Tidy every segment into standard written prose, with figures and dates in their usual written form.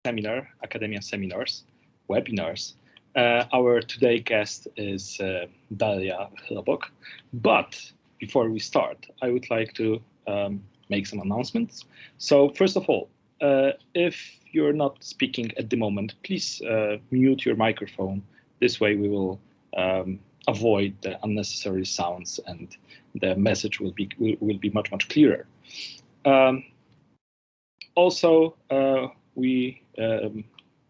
seminar, Academya seminars, webinars. Our today guest is Daria Chrobok. But before we start, I would like to make some announcements. So first of all, if you're not speaking at the moment, please mute your microphone. This way we will avoid the unnecessary sounds and the message will be much clearer. Also, we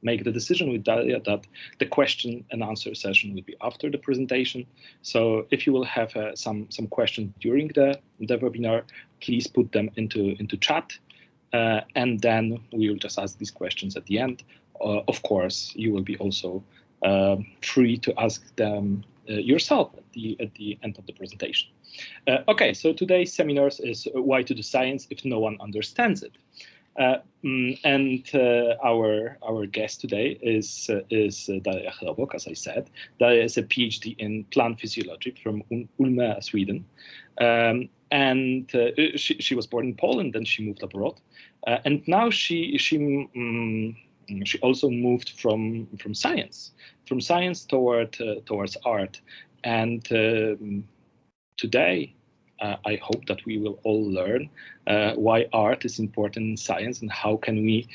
make the decision with Daria that the question and answer session will be after the presentation. So if you will have some questions during the webinar, please put them into chat, and then we will just ask these questions at the end. Of course, you will be also free to ask them yourself at the end of the presentation. Okay, so today's seminars is why to do science if no one understands it. Our guest today is Daria Chrobok, as I said. Daria is a PhD in plant physiology from Ulm, Sweden. She was born in Poland, then she moved abroad. And now she also moved from science towards art. And today, I hope that we will all learn why art is important in science and how can we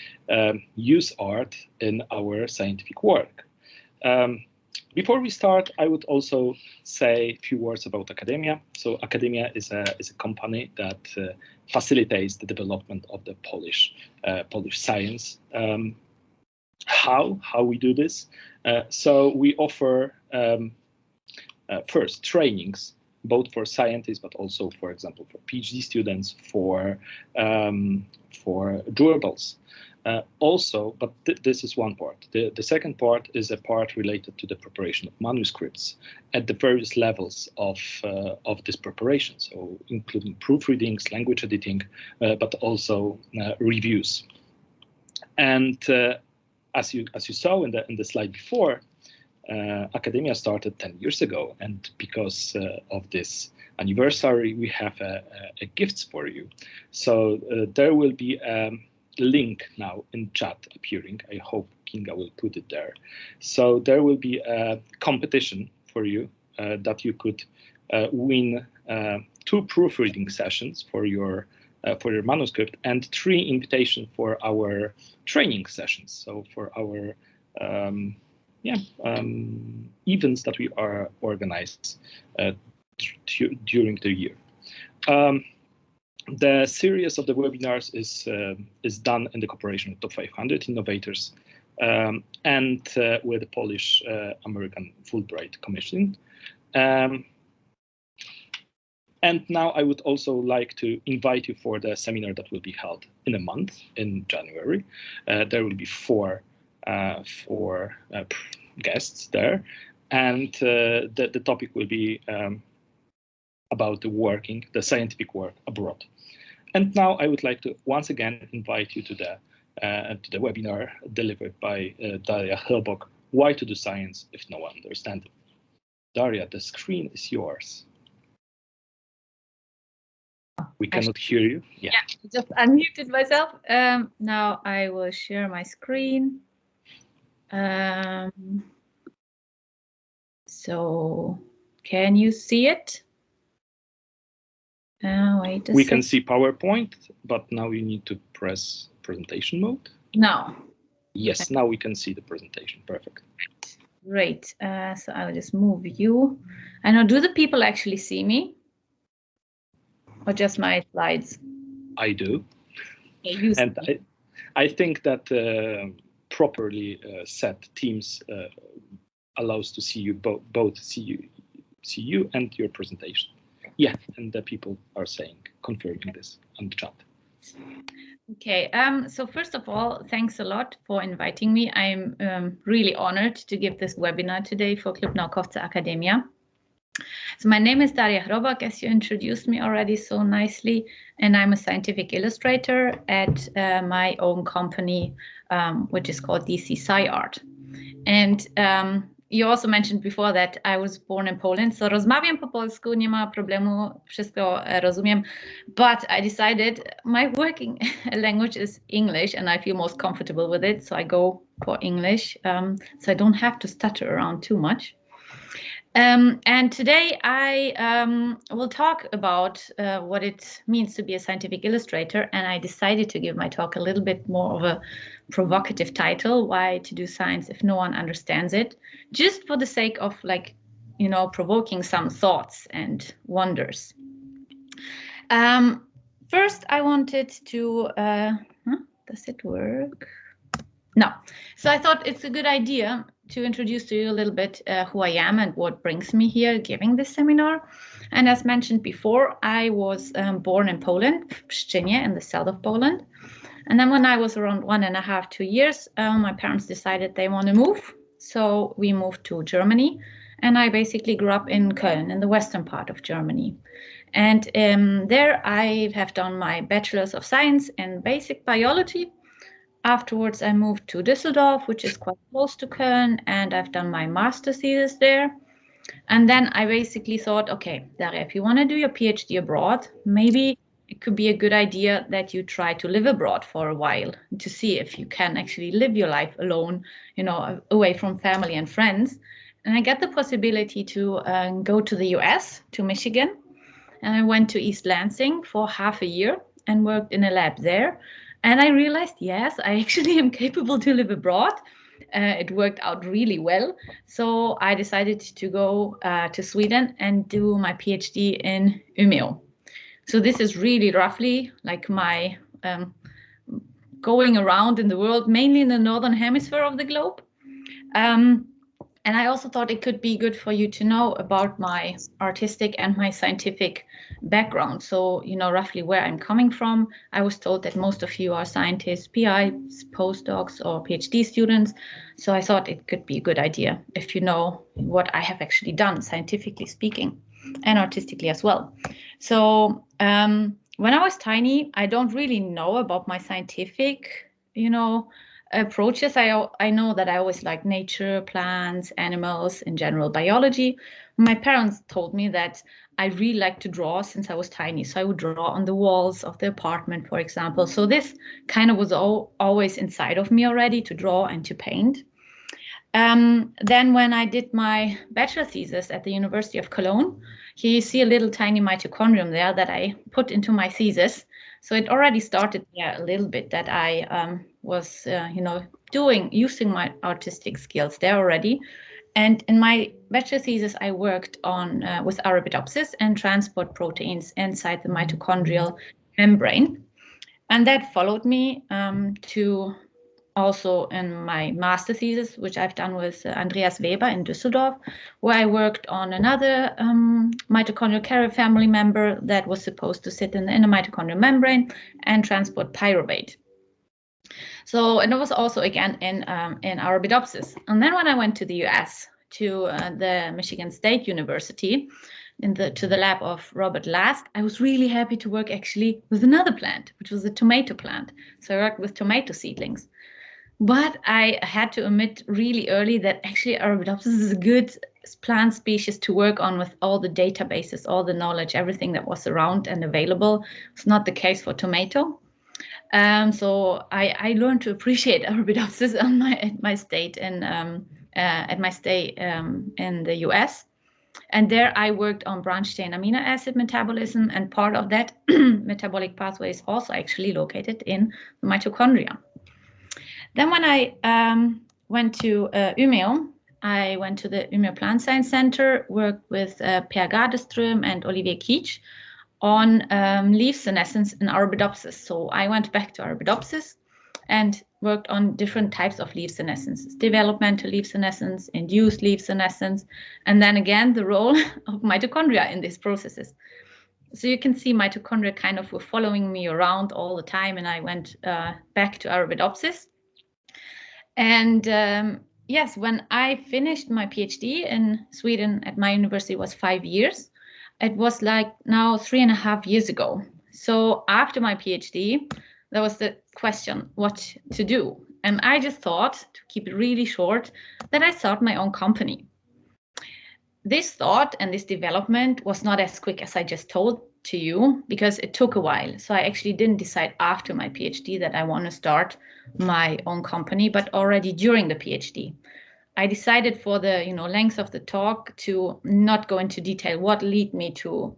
use art in our scientific work. Before we start, I would also say a few words about Academya. So Academya is a company that facilitates the development of the Polish science. How we do this? So we offer first trainings, both for scientists, but also, for example, for PhD students, for durables. Also, but this is one part. The second part is a part related to the preparation of manuscripts at the various levels of this preparation, so including proofreadings, language editing, but also reviews. And as you saw in the slide before, Academya started 10 years ago, and because of this anniversary, we have a gifts for you. So there will be a link now in chat appearing. I hope Kinga will put it there. So there will be a competition for you that you could win 2 proofreading sessions for your manuscript and 3 invitations for our training sessions. So for our events that we are organized during the year. The series of the webinars is done in the cooperation with Top 500 Innovators and with the Polish American Fulbright Commission. And now I would also like to invite you for the seminar that will be held in a month in January. There will be 4 guests there, and the topic will be about the scientific work abroad. And now I would like to once again invite you to the webinar delivered by Daria Chrobok, Why to do Science if no one understands it. Daria, the screen is yours. We cannot hear you. Yeah, just unmuted myself. Now I will share my screen. So can you see it? Wait a We second. can see PowerPoint, but now you need to press presentation mode. No. Yes, Okay. now we can see the presentation. Perfect. Great. So I'll just move you. I know, do the people actually see me? Or just my slides? I do. Okay, and I think that properly set Teams allows to see you both see you and your presentation. Yeah, and the people are confirming this on the chat. Okay, so first of all, thanks a lot for inviting me. I'm really honored to give this webinar today for Klubu Naukowca Academia. So my name is Daria Chrobok, as you introduced me already so nicely, and I'm a scientific illustrator at my own company, which is called DC SciArt. And you also mentioned before that I was born in Poland, so rozmawiam po polsku, nie ma problemu, wszystko rozumiem, but I decided my working language is English and I feel most comfortable with it, so I go for English, so I don't have to stutter around too much. And today I will talk about what it means to be a scientific illustrator, and I decided to give my talk a little bit more of a provocative title, Why to Do Science If No One Understands It, just for the sake of, like, you know, provoking some thoughts and wonders. First, I wanted to, does it work? No. So I thought it's a good idea to introduce to you a little bit who I am and what brings me here giving this seminar. And as mentioned before, I was born in Poland, w Pszczynie, in the south of Poland. And then when I was around 1.5 to 2 years, my parents decided they want to move. So we moved to Germany. And I basically grew up in Köln, in the western part of Germany. And there I have done my Bachelor's of Science in Basic Biology. Afterwards, I moved to Düsseldorf, which is quite close to Köln, and I've done my master's thesis there. And then I basically thought, okay, Daria, if you want to do your PhD abroad, maybe it could be a good idea that you try to live abroad for a while to see if you can actually live your life alone, you know, away from family and friends. And I got the possibility to go to the US, to Michigan, and I went to East Lansing for half a year and worked in a lab there. And I realized, yes, I actually am capable to live abroad. It worked out really well. So I decided to go to Sweden and do my PhD in Umeå. So this is really roughly like my going around in the world, mainly in the northern hemisphere of the globe. And I also thought it could be good for you to know about my artistic and my scientific background. So, you know, roughly where I'm coming from. I was told that most of you are scientists, PIs, postdocs, or PhD students. So I thought it could be a good idea if you know what I have actually done, scientifically speaking, and artistically as well. So when I was tiny, I don't really know about my scientific, you know, approaches. I know that I always like nature, plants, animals, in general, biology. My parents told me that I really like to draw since I was tiny. So I would draw on the walls of the apartment, for example. So this kind of was always inside of me already, to draw and to paint. Then when I did my bachelor thesis at the University of Cologne, here you see a little tiny mitochondrium there that I put into my thesis. So it already started there a little bit that I was, you know, using my artistic skills there already. And in my bachelor thesis, I worked on with Arabidopsis and transport proteins inside the mitochondrial membrane. And that followed me to also in my master thesis, which I've done with Andreas Weber in Düsseldorf, where I worked on another mitochondrial carrier family member that was supposed to sit in the mitochondrial membrane and transport pyruvate. So, and it was also again in Arabidopsis. And then when I went to the US, to the Michigan State University, to the lab of Robert Lask, I was really happy to work actually with another plant, which was a tomato plant. So I worked with tomato seedlings. But I had to admit really early that actually Arabidopsis is a good plant species to work on with all the databases, all the knowledge, everything that was around and available. It's not the case for tomato. So I learned to appreciate Arabidopsis at my stay in the US. And there I worked on branched chain amino acid metabolism, and part of that metabolic pathway is also actually located in the mitochondria. Then when I went to Umeå, I went to the Umeå Plant Science Center, worked with Per Gardeström and Olivier Kiech on leaf senescence in Arabidopsis. So I went back to Arabidopsis and worked on different types of leaf senescence, developmental leaf senescence, induced leaf senescence, and then again the role of mitochondria in these processes. So you can see mitochondria kind of were following me around all the time, and I went back to Arabidopsis. And yes, when I finished my PhD in Sweden at my university, was 5 years. It was like now 3.5 years ago. So after my PhD, there was the question what to do. And I just thought, to keep it really short, that I start my own company. This thought and this development was not as quick as I just told to you, because it took a while. So I actually didn't decide after my PhD that I want to start my own company, but already during the PhD. I decided for the length of the talk to not go into detail what led me to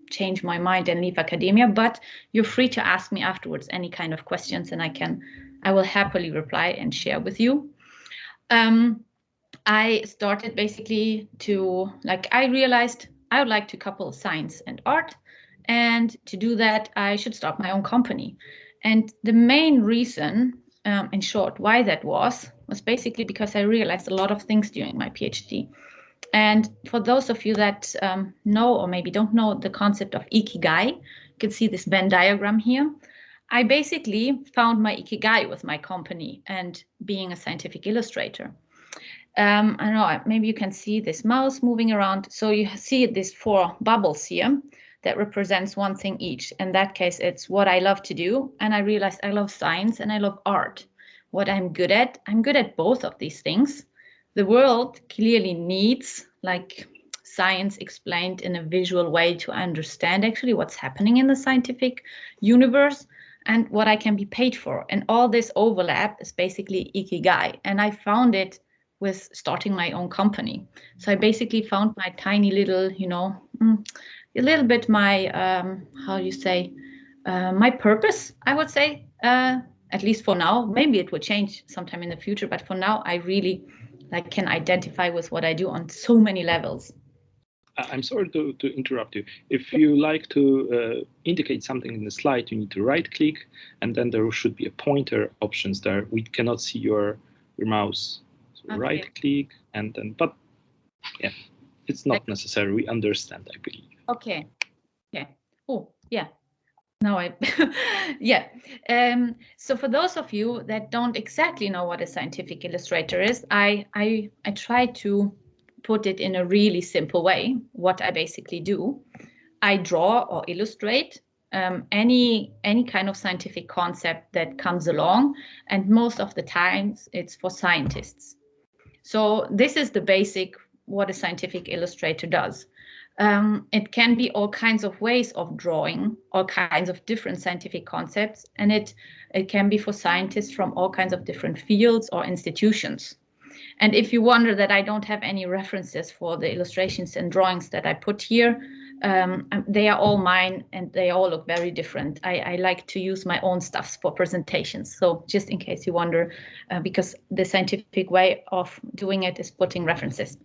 change my mind and leave academia, but you're free to ask me afterwards any kind of questions, and I will happily reply and share with you. I started basically to, I realized I would like to couple science and art, and to do that I should start my own company. And the main reason, in short, why that was basically because I realized a lot of things during my PhD. And for those of you that know or maybe don't know the concept of ikigai, you can see this Venn diagram here. I basically found my ikigai with my company and being a scientific illustrator. I don't know, maybe you can see this mouse moving around. So you see these 4 bubbles here that represents one thing each. In that case, it's what I love to do. And I realized I love science and I love art. What I'm good at both of these things. The world clearly needs science explained in a visual way to understand actually what's happening in the scientific universe and what I can be paid for. And all this overlap is basically ikigai. And I found it with starting my own company. So I basically found my tiny little, a little bit my, my purpose, I would say, at least for now. Maybe it will change sometime in the future, but for now, I really can identify with what I do on so many levels. I'm sorry to interrupt you. If you like to indicate something in the slide, you need to right click, and then there should be a pointer options there. We cannot see your mouse. So okay. Right click, and then, but yeah, it's not necessary. We understand, I believe. Okay. Okay. Oh, yeah. Now yeah. So for those of you that don't exactly know what a scientific illustrator is, I try to put it in a really simple way. What I basically do, I draw or illustrate any kind of scientific concept that comes along, and most of the times it's for scientists. So this is the basic what a scientific illustrator does. It can be all kinds of ways of drawing, all kinds of different scientific concepts, and it can be for scientists from all kinds of different fields or institutions. And if you wonder that I don't have any references for the illustrations and drawings that I put here, they are all mine and they all look very different. I like to use my own stuff for presentations. So just in case you wonder, because the scientific way of doing it is putting references.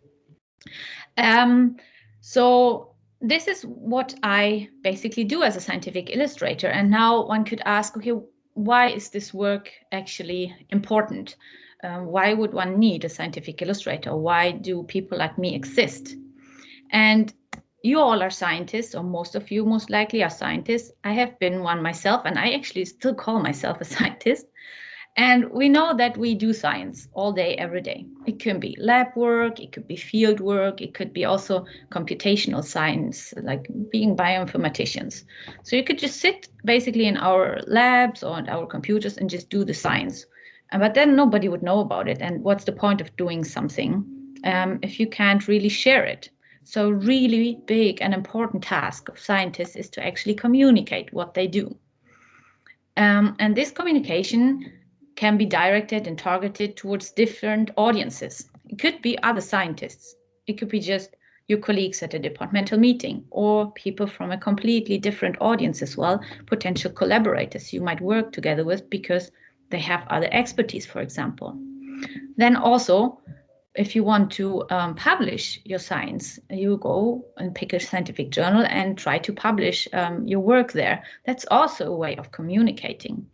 So this is what I basically do as a scientific illustrator. And now one could ask, okay, why is this work actually important? Why would one need a scientific illustrator? Why do people like me exist? And you all are scientists, or most of you most likely are scientists. I have been one myself, and I actually still call myself a scientist. And we know that we do science all day, every day. It can be lab work, it could be field work, it could be also computational science, like being bioinformaticians. So you could just sit basically in our labs or on our computers and just do the science. But then nobody would know about it. And what's the point of doing something if you can't really share it? So really big and important task of scientists is to actually communicate what they do. And this communication can be directed and targeted towards different audiences. It could be other scientists. It could be just your colleagues at a departmental meeting, or people from a completely different audience as well, potential collaborators you might work together with because they have other expertise, for example. Then also, if you want to publish your science, you go and pick a scientific journal and try to publish your work there. That's also a way of communicating.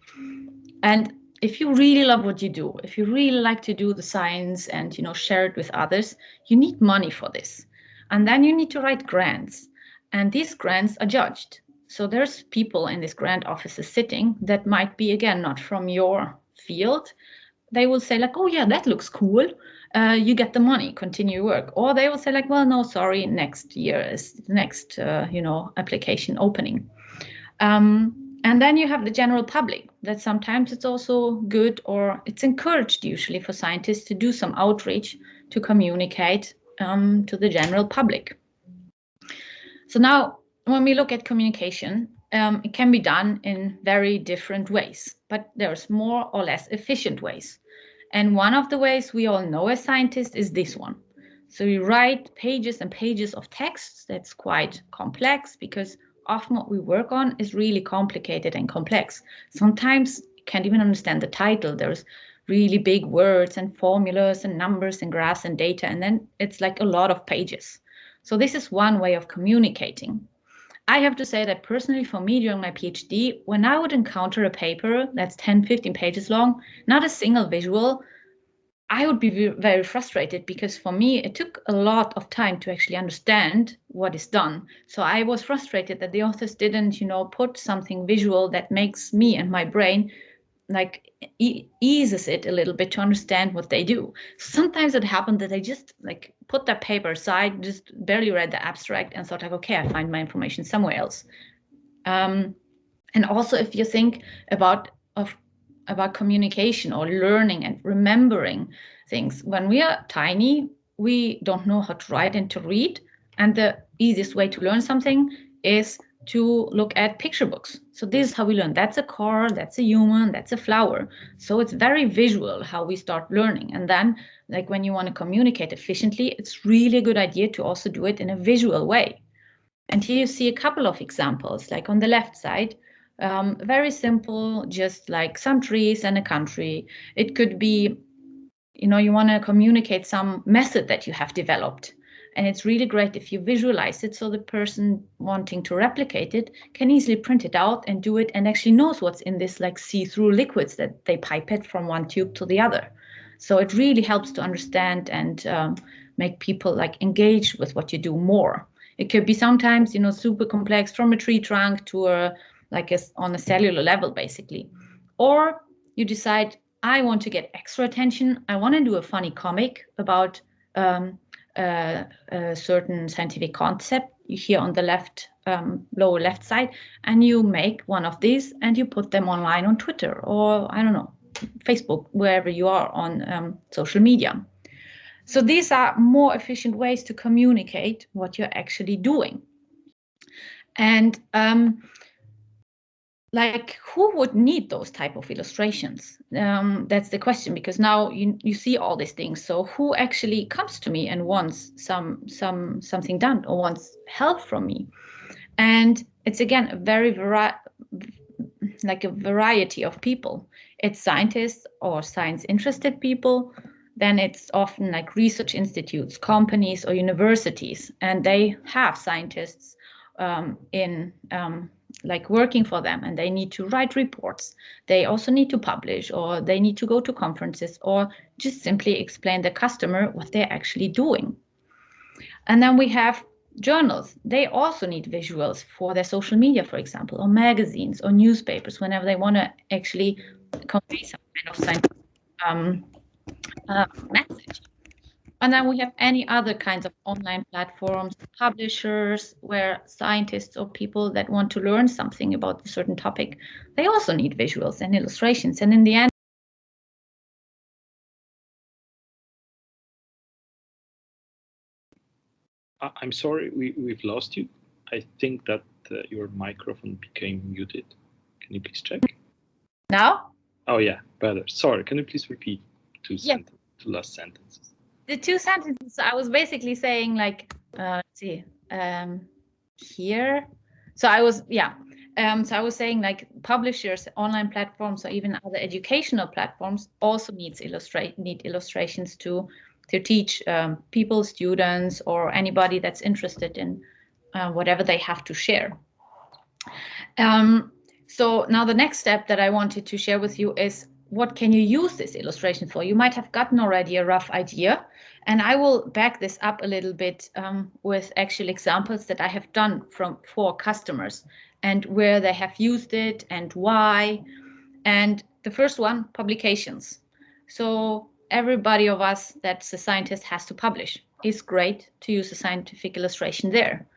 And if you really love what you do, if you really like to do the science and share it with others, you need money for this. And then you need to write grants. And these grants are judged. So there's people in these grant offices sitting that might be, again, not from your field. They will say like, oh yeah, that looks cool. You get the money, continue work. Or they will say like, well, no, sorry, next year is the next, application opening. And then you have the general public, that sometimes it's also good, or it's encouraged usually for scientists to do some outreach to communicate to the general public. So now when we look at communication, it can be done in very different ways, but there's more or less efficient ways. And one of the ways we all know as scientists is this one. So you write pages and pages of texts. That's quite complex because often what we work on is really complicated and complex. Sometimes you can't even understand the title. There's really big words and formulas and numbers and graphs and data, and then it's like a lot of pages. So this is one way of communicating. I have to say that personally for me during my PhD, when I would encounter a paper that's 10, 15 pages long, not a single visual, I would be very frustrated because for me, it took a lot of time to actually understand what is done. So I was frustrated that the authors didn't, put something visual that makes me and my brain like eases it a little bit to understand what they do. Sometimes it happened that they just like put that paper aside, just barely read the abstract and thought like, okay, I find my information somewhere else. And also if you think about communication or learning and remembering things, when we are tiny, we don't know how to write and to read. And the easiest way to learn something is to look at picture books. So this is how we learn. That's a car, that's a human, that's a flower. So it's very visual how we start learning. And then like when you want to communicate efficiently, it's really a good idea to also do it in a visual way. And here you see a couple of examples, like on the left side, very simple, just like some trees and a country. It could be, you want to communicate some method that you have developed. And it's really great if you visualize it so the person wanting to replicate it can easily print it out and do it and actually knows what's in this like see-through liquids that they pipette from one tube to the other. So it really helps to understand and make people like engage with what you do more. It could be sometimes, super complex from a tree trunk to on a cellular level, basically. Or you decide, I want to get extra attention. I want to do a funny comic about a certain scientific concept here on the left, lower left side, and you make one of these and you put them online on Twitter or, I don't know, Facebook, wherever you are on social media. So these are more efficient ways to communicate what you're actually doing. And who would need those type of illustrations? That's the question, because now you see all these things. So who actually comes to me and wants something done or wants help from me? And it's again a very variety of people. It's scientists or science interested people. Then it's often like research institutes, companies, or universities, and they have scientists working for them, and they need to write reports. They also need to publish, or they need to go to conferences, or just simply explain the customer what they're actually doing. And then we have journals. They also need visuals for their social media, for example, or magazines or newspapers, whenever they want to actually convey some kind of scientific message. And then we have any other kinds of online platforms, publishers, where scientists or people that want to learn something about a certain topic, they also need visuals and illustrations. And in the end, I'm sorry, we've lost you. I think that your microphone became muted. Can you please check? Now? Oh yeah, better. Sorry, can you please repeat two last sentences? The two sentences, I was basically saying here. So I was saying like publishers, online platforms, or even other educational platforms also need illustrations to teach people, students, or anybody that's interested in whatever they have to share. So now the next step that I wanted to share with you is, what can you use this illustration for? You might have gotten already a rough idea, and I will back this up a little bit with actual examples that I have done for customers and where they have used it and why. And the first one, publications. So everybody of us that's a scientist has to publish. It's great to use a scientific illustration there.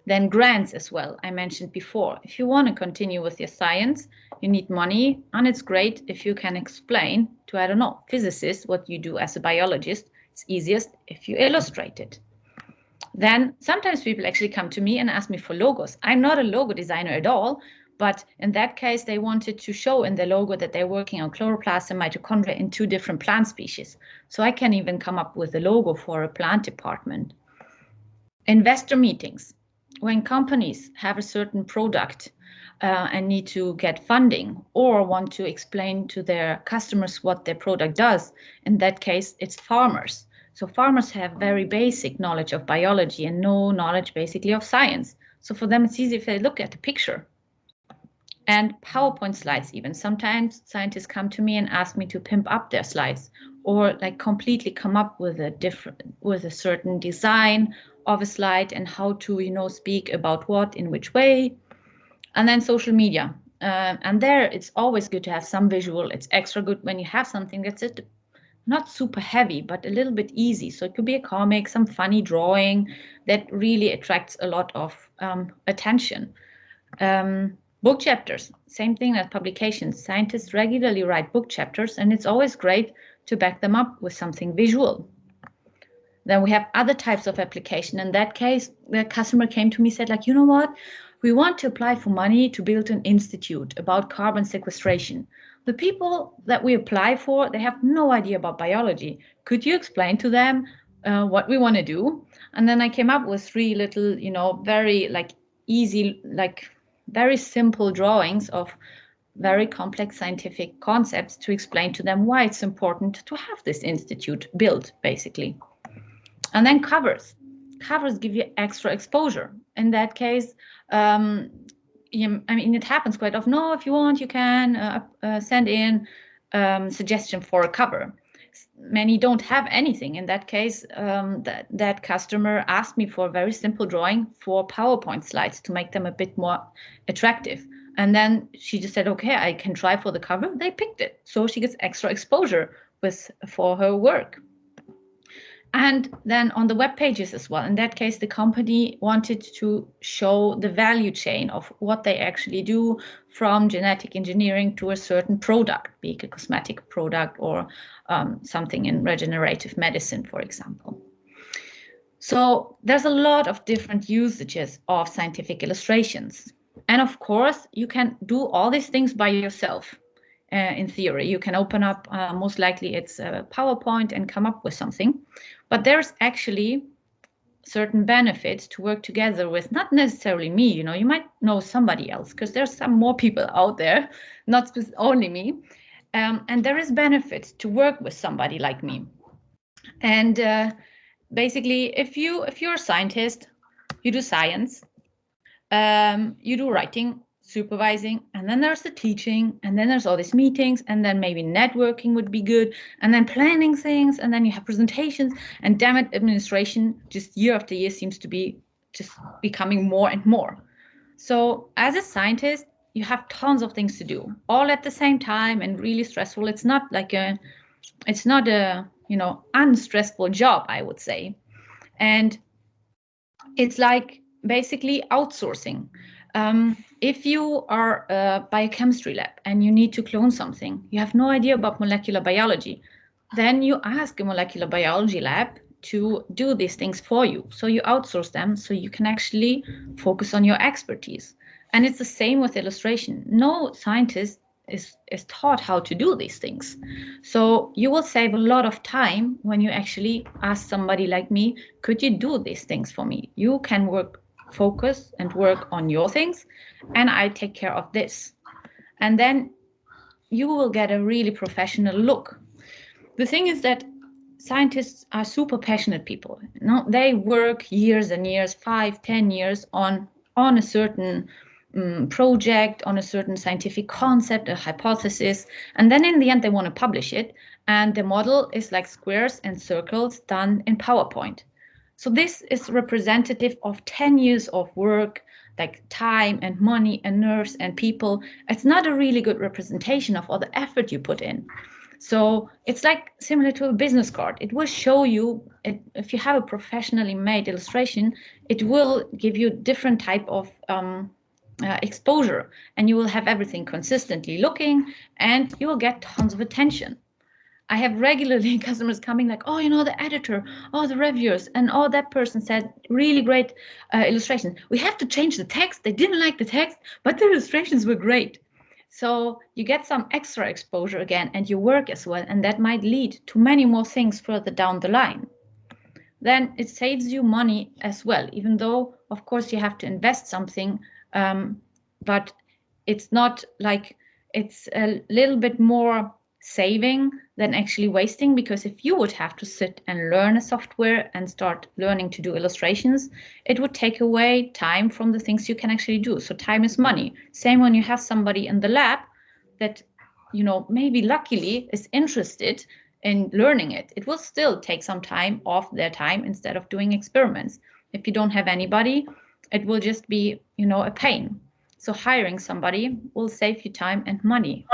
Then grants as well, I mentioned before. If you want to continue with your science, you need money, and it's great if you can explain to, I don't know, physicists what you do as a biologist. It's easiest if you illustrate it. Then sometimes people actually come to me and ask me for logos. I'm not a logo designer at all, but in that case, they wanted to show in the logo that they're working on chloroplasts and mitochondria in 2 different plant species. So I can even come up with a logo for a plant department. Investor meetings. When companies have a certain product and need to get funding or want to explain to their customers what their product does, in that case, it's farmers. So farmers have very basic knowledge of biology and no knowledge basically of science. So for them, it's easy if they look at the picture. And PowerPoint slides even. Sometimes scientists come to me and ask me to pimp up their slides or like completely come up with a certain design of a slide and how to, you know, speak about what in which way. And then social media. And there it's always good to have some visual. It's extra good when you have something that's not super heavy, but a little bit easy. So it could be a comic, some funny drawing that really attracts a lot of attention. Book chapters, same thing as publications. Scientists regularly write book chapters, and it's always great to back them up with something visual. Then we have other types of application. In that case, the customer came to me and said, like, you know what? We want to apply for money to build an institute about carbon sequestration. The people that we apply for, they have no idea about biology. Could you explain to them what we want to do? And then I came up with 3 little, you know, very like easy, like very simple drawings of very complex scientific concepts to explain to them why it's important to have this institute built, basically. And then covers. Covers give you extra exposure. In that case, I mean, it happens quite often. No, if you want, you can send in suggestion for a cover. Many don't have anything. In that case, that customer asked me for a very simple drawing for PowerPoint slides to make them a bit more attractive. And then she just said, okay, I can try for the cover. They picked it. So she gets extra exposure for her work. And then on the web pages as well. In that case, the company wanted to show the value chain of what they actually do from genetic engineering to a certain product, be it a cosmetic product or something in regenerative medicine, for example. So there's a lot of different usages of scientific illustrations. And of course, you can do all these things by yourself. In theory, you can open up, most likely it's a PowerPoint and come up with something. But there's actually certain benefits to work together with, not necessarily me, you know, you might know somebody else because there's some more people out there, not only me. And there is benefits to work with somebody like me. And basically, if you're a scientist, you do science, you do writing, supervising, and then there's the teaching, and then there's all these meetings, and then maybe networking would be good, and then planning things, and then you have presentations, and damn it, administration just year after year seems to be just becoming more and more. So as a scientist, you have tons of things to do all at the same time and really stressful. It's not a you know, unstressful job, I would say. And it's like basically outsourcing. If you are a biochemistry lab and you need to clone something, you have no idea about molecular biology, then you ask a molecular biology lab to do these things for you. So you outsource them so you can actually focus on your expertise. And it's the same with illustration. No scientist is taught how to do these things. So you will save a lot of time when you actually ask somebody like me, could you do these things for me? You can focus and work on your things, and I take care of this. And then you will get a really professional look. The thing is that scientists are super passionate people. You know, they work years and years, 5-10 years on a certain project, on a certain scientific concept, a hypothesis, and then in the end they want to publish it, and the model is like squares and circles done in PowerPoint. So this is representative of 10 years of work, like time and money and nerves and people. It's not a really good representation of all the effort you put in. So it's like similar to a business card. It will show you, if you have a professionally made illustration, it will give you different type of exposure, and you will have everything consistently looking, and you will get tons of attention. I have regularly customers coming like, oh, you know, the editor, oh, the reviewers, and oh, that person said really great illustration. We have to change the text. They didn't like the text, but the illustrations were great. So you get some extra exposure again, and you work as well, and that might lead to many more things further down the line. Then it saves you money as well, even though, of course, you have to invest something, but it's not like, it's a little bit more saving than actually wasting, because if you would have to sit and learn a software and start learning to do illustrations, it would take away time from the things you can actually do. So time is money. Same when you have somebody in the lab that, you know, maybe luckily is interested in learning it. It will still take some time off their time instead of doing experiments. If you don't have anybody, it will just be, you know, a pain. So hiring somebody will save you time and money.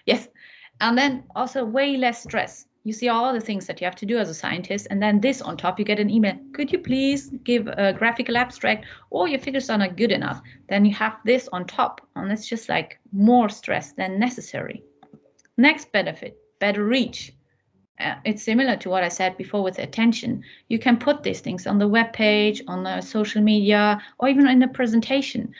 Yes, and then also way less stress. You see all the things that you have to do as a scientist, and then this on top, you get an email. Could you please give a graphical abstract, or your figures are not good enough? Then you have this on top, and it's just like more stress than necessary. Next benefit, better reach. It's similar to what I said before with attention. You can put these things on the web page, on the social media, or even in a presentation.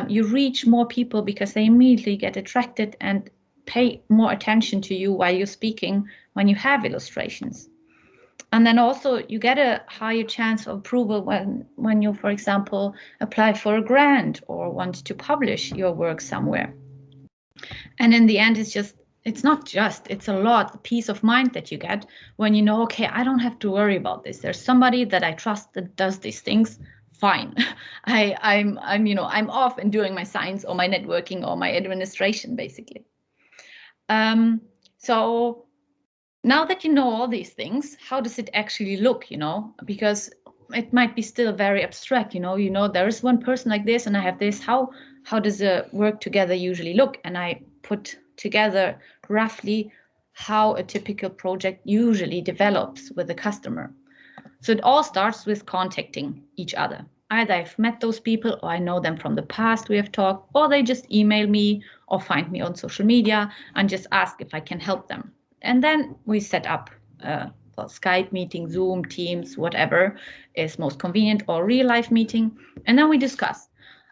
You reach more people because they immediately get attracted and pay more attention to you while you're speaking when you have illustrations. And then also you get a higher chance of approval when you, for example, apply for a grant or want to publish your work somewhere. And in the end, it's a lot peace of mind that you get when you know, okay, I don't have to worry about this. There's somebody that I trust that does these things. Fine. I'm off and doing my science or my networking or my administration, basically. So now that you know all these things, how does it actually look, you know? Because it might be still very abstract, you know, there is one person like this and I have this. How does the work together usually look? And I put together roughly how a typical project usually develops with the customer. So it all starts with contacting each other. Either I've met those people, or I know them from the past, we have talked, or they just email me or find me on social media and just ask if I can help them. And then we set up Skype meeting, Zoom, Teams, whatever is most convenient, or real life meeting. And then we discuss.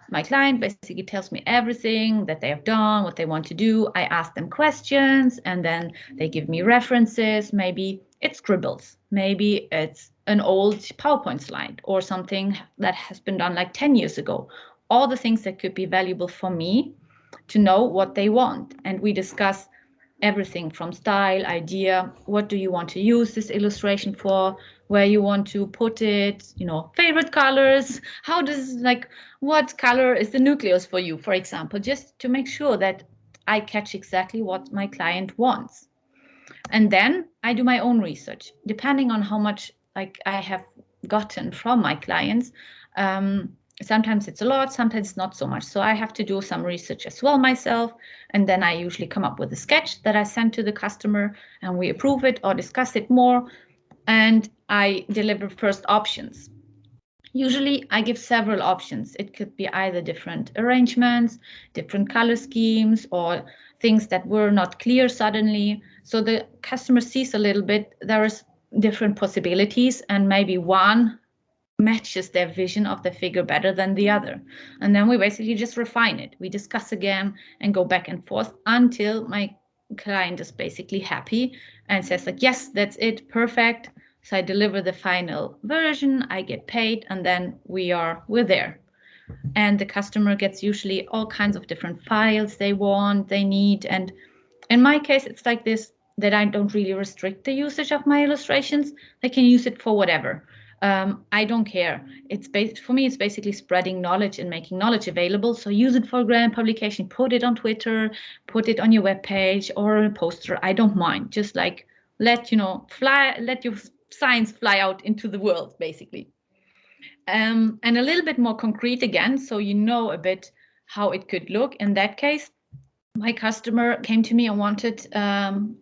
My client basically tells me everything that they have done, what they want to do. I ask them questions, and then they give me references. Maybe it's scribbles. Maybe it's an old PowerPoint slide or something that has been done like 10 years ago. All the things that could be valuable for me to know what they want. And we discuss everything from style, idea, what do you want to use this illustration for, where you want to put it, you know, favorite colors, what color is the nucleus for you, for example, just to make sure that I catch exactly what my client wants. And then I do my own research, depending on how much I have gotten from my clients. Sometimes it's a lot, sometimes not so much. So I have to do some research as well myself. And then I usually come up with a sketch that I send to the customer, and we approve it or discuss it more. And I deliver first options. Usually I give several options. It could be either different arrangements, different color schemes, or things that were not clear suddenly. So the customer sees a little bit, there is different possibilities, and maybe one matches their vision of the figure better than the other. And then we basically just refine it. We discuss again and go back and forth until my client is basically happy and says like, yes, that's it, perfect. So I deliver the final version, I get paid, and then we're there. And the customer gets usually all kinds of different files they want, they need. And in my case, it's like this, that I don't really restrict the usage of my illustrations. They can use it for whatever. I don't care. For me, it's basically spreading knowledge and making knowledge available. So use it for grant publication, put it on Twitter, put it on your webpage or a poster. I don't mind. Just like let your science fly out into the world, basically. And a little bit more concrete again, so you know a bit how it could look. In that case, my customer came to me and wanted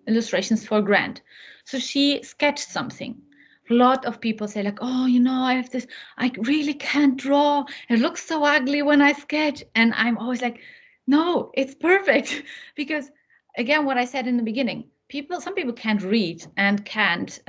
illustrations for a grant. So she sketched something. A lot of people say like, oh, you know, I have this, I really can't draw. It looks so ugly when I sketch. And I'm always like, no, it's perfect. Because again, what I said in the beginning, some people can't read and can't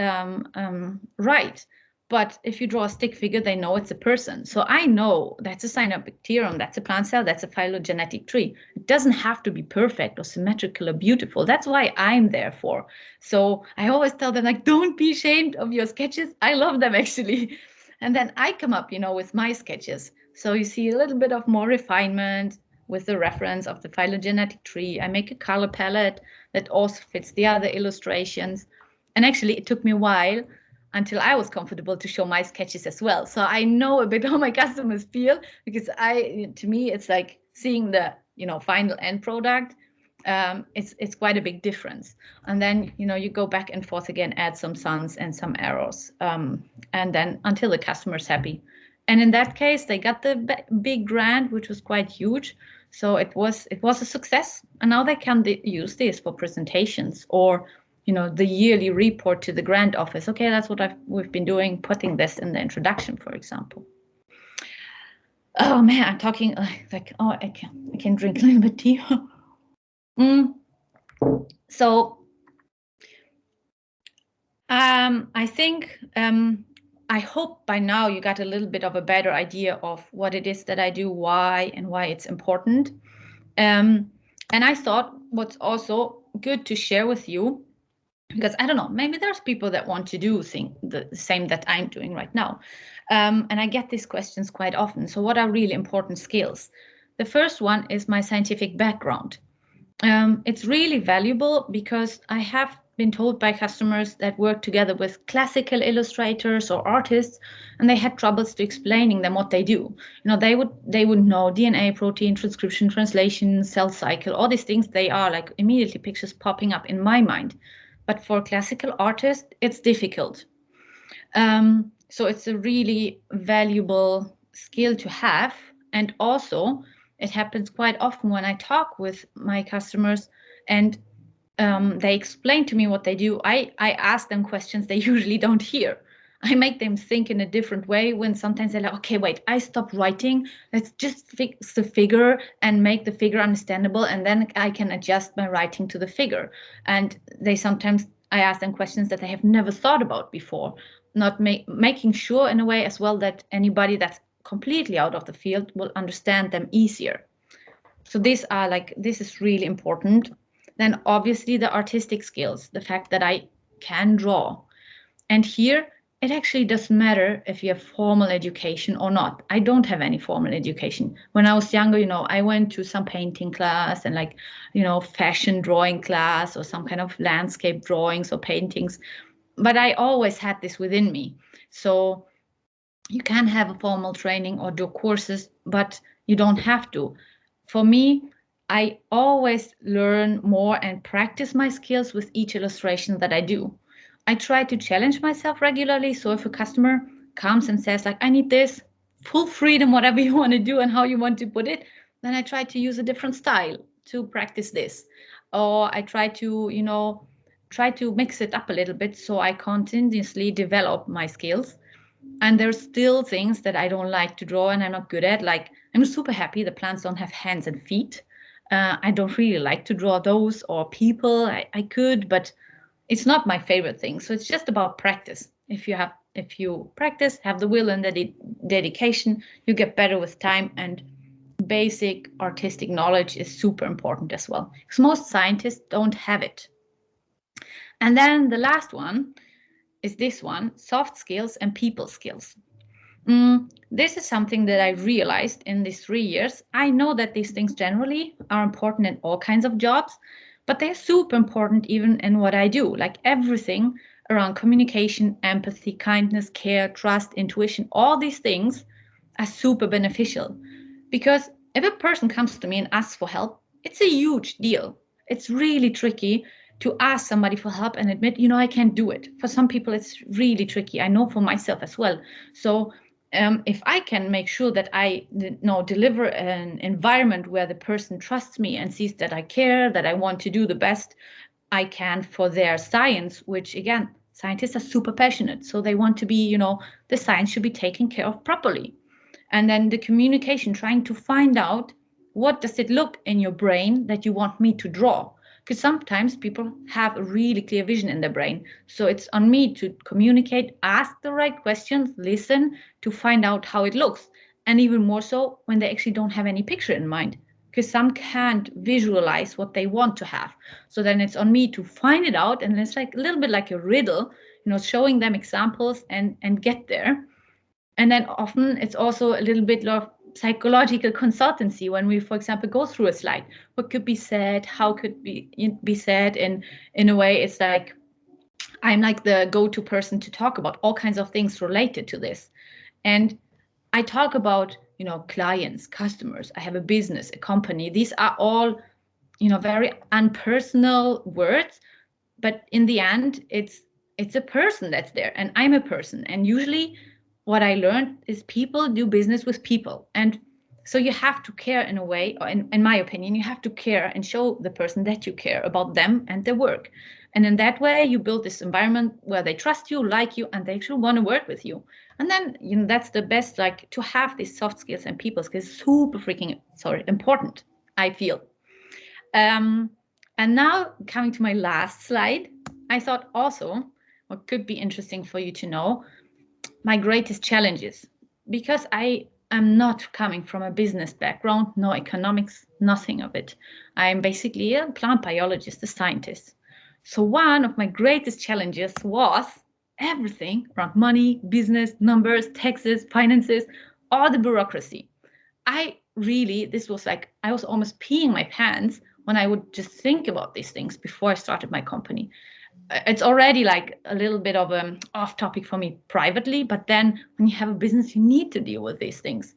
write. But if you draw a stick figure, they know it's a person. So I know that's a cyanobacterium, that's a plant cell, that's a phylogenetic tree. It doesn't have to be perfect or symmetrical or beautiful. That's why I'm there for. So I always tell them, like, don't be ashamed of your sketches. I love them, actually. And then I come up, you know, with my sketches. So you see a little bit of more refinement with the reference of the phylogenetic tree. I make a color palette that also fits the other illustrations. And actually, it took me a while until I was comfortable to show my sketches as well. So I know a bit how my customers feel, because to me, it's like seeing the, you know, final end product. It's quite a big difference. And then, you know, you go back and forth again, add some suns and some arrows, and then until the customer's happy. And in that case, they got the big grant, which was quite huge. So it was a success. And now they can use this for presentations, or, you know, the yearly report to the grant office. Okay, that's what we've been doing, putting this in the introduction, for example. Oh man, I'm talking like, oh, I can drink a little bit tea. So I think I hope by now you got a little bit of a better idea of what it is that I do, why it's important. And I thought what's also good to share with you, because I don't know, maybe there's people that want to do the same that I'm doing right now. And I get these questions quite often. So what are really important skills? The first one is my scientific background. It's really valuable because I have been told by customers that work together with classical illustrators or artists, and they had troubles to explaining them what they do. You know, they would know DNA, protein, transcription, translation, cell cycle, all these things. They are like immediately pictures popping up in my mind. But for classical artists, it's difficult. So it's a really valuable skill to have. And also, it happens quite often when I talk with my customers and they explain to me what they do. I ask them questions they usually don't hear. I make them think in a different way, when sometimes they're like, okay, wait, I stopped writing. Let's just fix the figure and make the figure understandable. And then I can adjust my writing to the figure. And I ask them questions that they have never thought about before, not making sure in a way as well that anybody that's completely out of the field will understand them easier. So this is really important. Then obviously the artistic skills, the fact that I can draw. And here it actually doesn't matter if you have formal education or not. I don't have any formal education. When I was younger, you know, I went to some painting class and like, you know, fashion drawing class or some kind of landscape drawings or paintings. But I always had this within me. So you can have a formal training or do courses, but you don't have to. For me, I always learn more and practice my skills with each illustration that I do. I try to challenge myself regularly. So if a customer comes and says like, I need this, full freedom, whatever you want to do and how you want to put it, then I try to use a different style to practice this. Or I try to, you know, mix it up a little bit so I continuously develop my skills. And there's still things that I don't like to draw and I'm not good at. Like, I'm super happy the plants don't have hands and feet. I don't really like to draw those, or people. I could, but it's not my favorite thing. So it's just about practice. If you practice, have the will and the dedication, you get better with time. And basic artistic knowledge is super important as well, because most scientists don't have it. And then the last one is this one, soft skills and people skills. This is something that I realized in these 3 years. I know that these things generally are important in all kinds of jobs, but they're super important even in what I do, like everything around communication, empathy, kindness, care, trust, intuition. All these things are super beneficial, because if a person comes to me and asks for help, it's a huge deal. It's really tricky to ask somebody for help and admit, you know, I can't do it. For some people, it's really tricky. I know for myself as well. So if I can make sure that I deliver an environment where the person trusts me and sees that I care, that I want to do the best I can for their science, which again, scientists are super passionate. So they want to be, the science should be taken care of properly. And then the communication, trying to find out what does it look in your brain that you want me to draw? Because sometimes people have a really clear vision in their brain. So it's on me to communicate, ask the right questions, listen to find out how it looks. And even more so when they actually don't have any picture in mind, because some can't visualize what they want to have. So then it's on me to find it out. And it's like a little bit like a riddle, showing them examples and get there. And then often it's also a little bit of psychological consultancy when we, for example, go through a slide. What could be said? How could be said in a way? It's like I'm like the go-to person to talk about all kinds of things related to this. And I talk about, clients, customers. I have a business, a company. These are all, very unpersonal words. But in the end, it's a person that's there, and I'm a person. And usually what I learned is people do business with people. And so you have to care in a way, or in my opinion, you have to care and show the person that you care about them and their work. And in that way, you build this environment where they trust you, like you, and they actually want to work with you. And then, that's the best, like to have these soft skills and people skills, super freaking, important, I feel. And now coming to my last slide, I thought also what could be interesting for you to know, my greatest challenges, because I am not coming from a business background, no economics, nothing of it. I'm basically a plant biologist, a scientist. So one of my greatest challenges was everything around money, business, numbers, taxes, finances, all the bureaucracy. This was like, I was almost peeing my pants when I would just think about these things before I started my company. It's already like a little bit of an off topic for me privately, but then when you have a business, you need to deal with these things.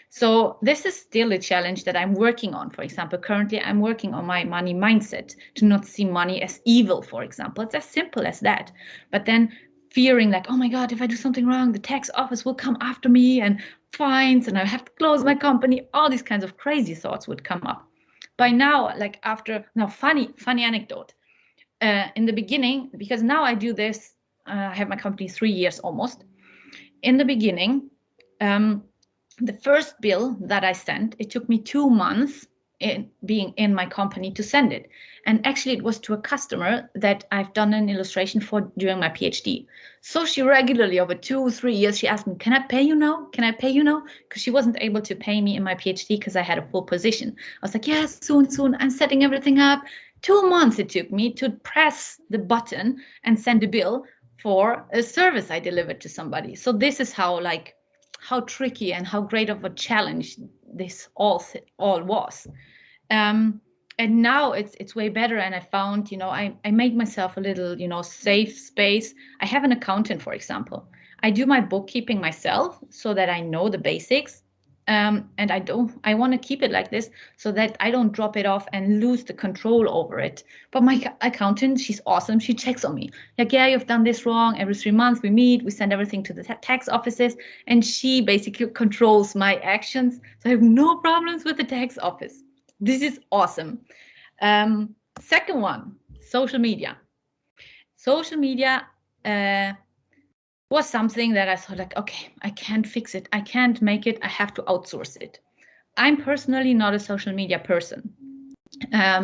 So this is still a challenge that I'm working on. For example, currently I'm working on my money mindset to not see money as evil, for example. It's as simple as that. But then fearing like, oh my God, if I do something wrong, the tax office will come after me and fines and I have to close my company. All these kinds of crazy thoughts would come up. By now, funny anecdote. In the beginning, because now I do this, I have my company 3 years almost. In the beginning, the first bill that I sent, it took me 2 months being in my company to send it. And actually it was to a customer that I've done an illustration for during my PhD. So she regularly over 2-3 years, she asked me, can I pay you now? Can I pay you now? Because she wasn't able to pay me in my PhD because I had a full position. I was like, yes, soon, I'm setting everything up. 2 months it took me to press the button and send a bill for a service I delivered to somebody. So this is how tricky and how great of a challenge this all was. And now it's way better. And I found, I made myself a little, safe space. I have an accountant, for example. I do my bookkeeping myself so that I know the basics. And I want to keep it like this so that I don't drop it off and lose the control over it. But my accountant, she's awesome. She checks on me. Like, yeah, you've done this wrong. Every 3 months we meet, we send everything to the tax offices, and she basically controls my actions. So I have no problems with the tax office. This is awesome. Second one, social media. Social media, was something that I thought like, okay, I can't fix it. I can't make it. I have to outsource it. I'm personally not a social media person.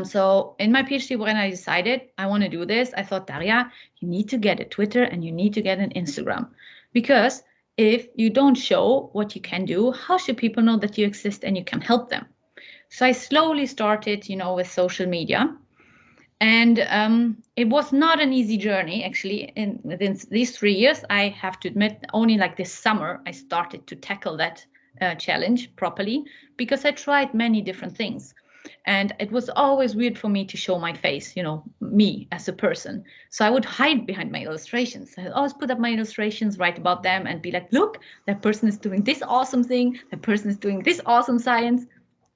So in my PhD, when I decided I want to do this, I thought, Daria, you need to get a Twitter and you need to get an Instagram. Because if you don't show what you can do, how should people know that you exist and you can help them? So I slowly started, with social media. And it was not an easy journey, actually. Within these 3 years, I have to admit, only like this summer, I started to tackle that challenge properly, because I tried many different things. And it was always weird for me to show my face, me as a person. So I would hide behind my illustrations. I would always put up my illustrations, write about them, and be like, look, that person is doing this awesome thing. That person is doing this awesome science.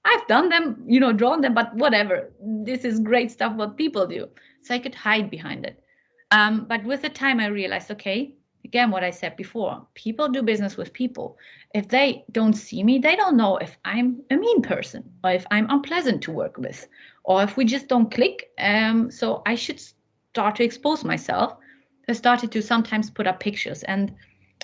I've done them, drawn them, but whatever. This is great stuff what people do. So I could hide behind it. But with the time I realized, okay, you again, what I said before, people do business with people. If they don't see me, they don't know if I'm a mean person or if I'm unpleasant to work with, or if we just don't click. So I should start to expose myself. I started to sometimes put up pictures. And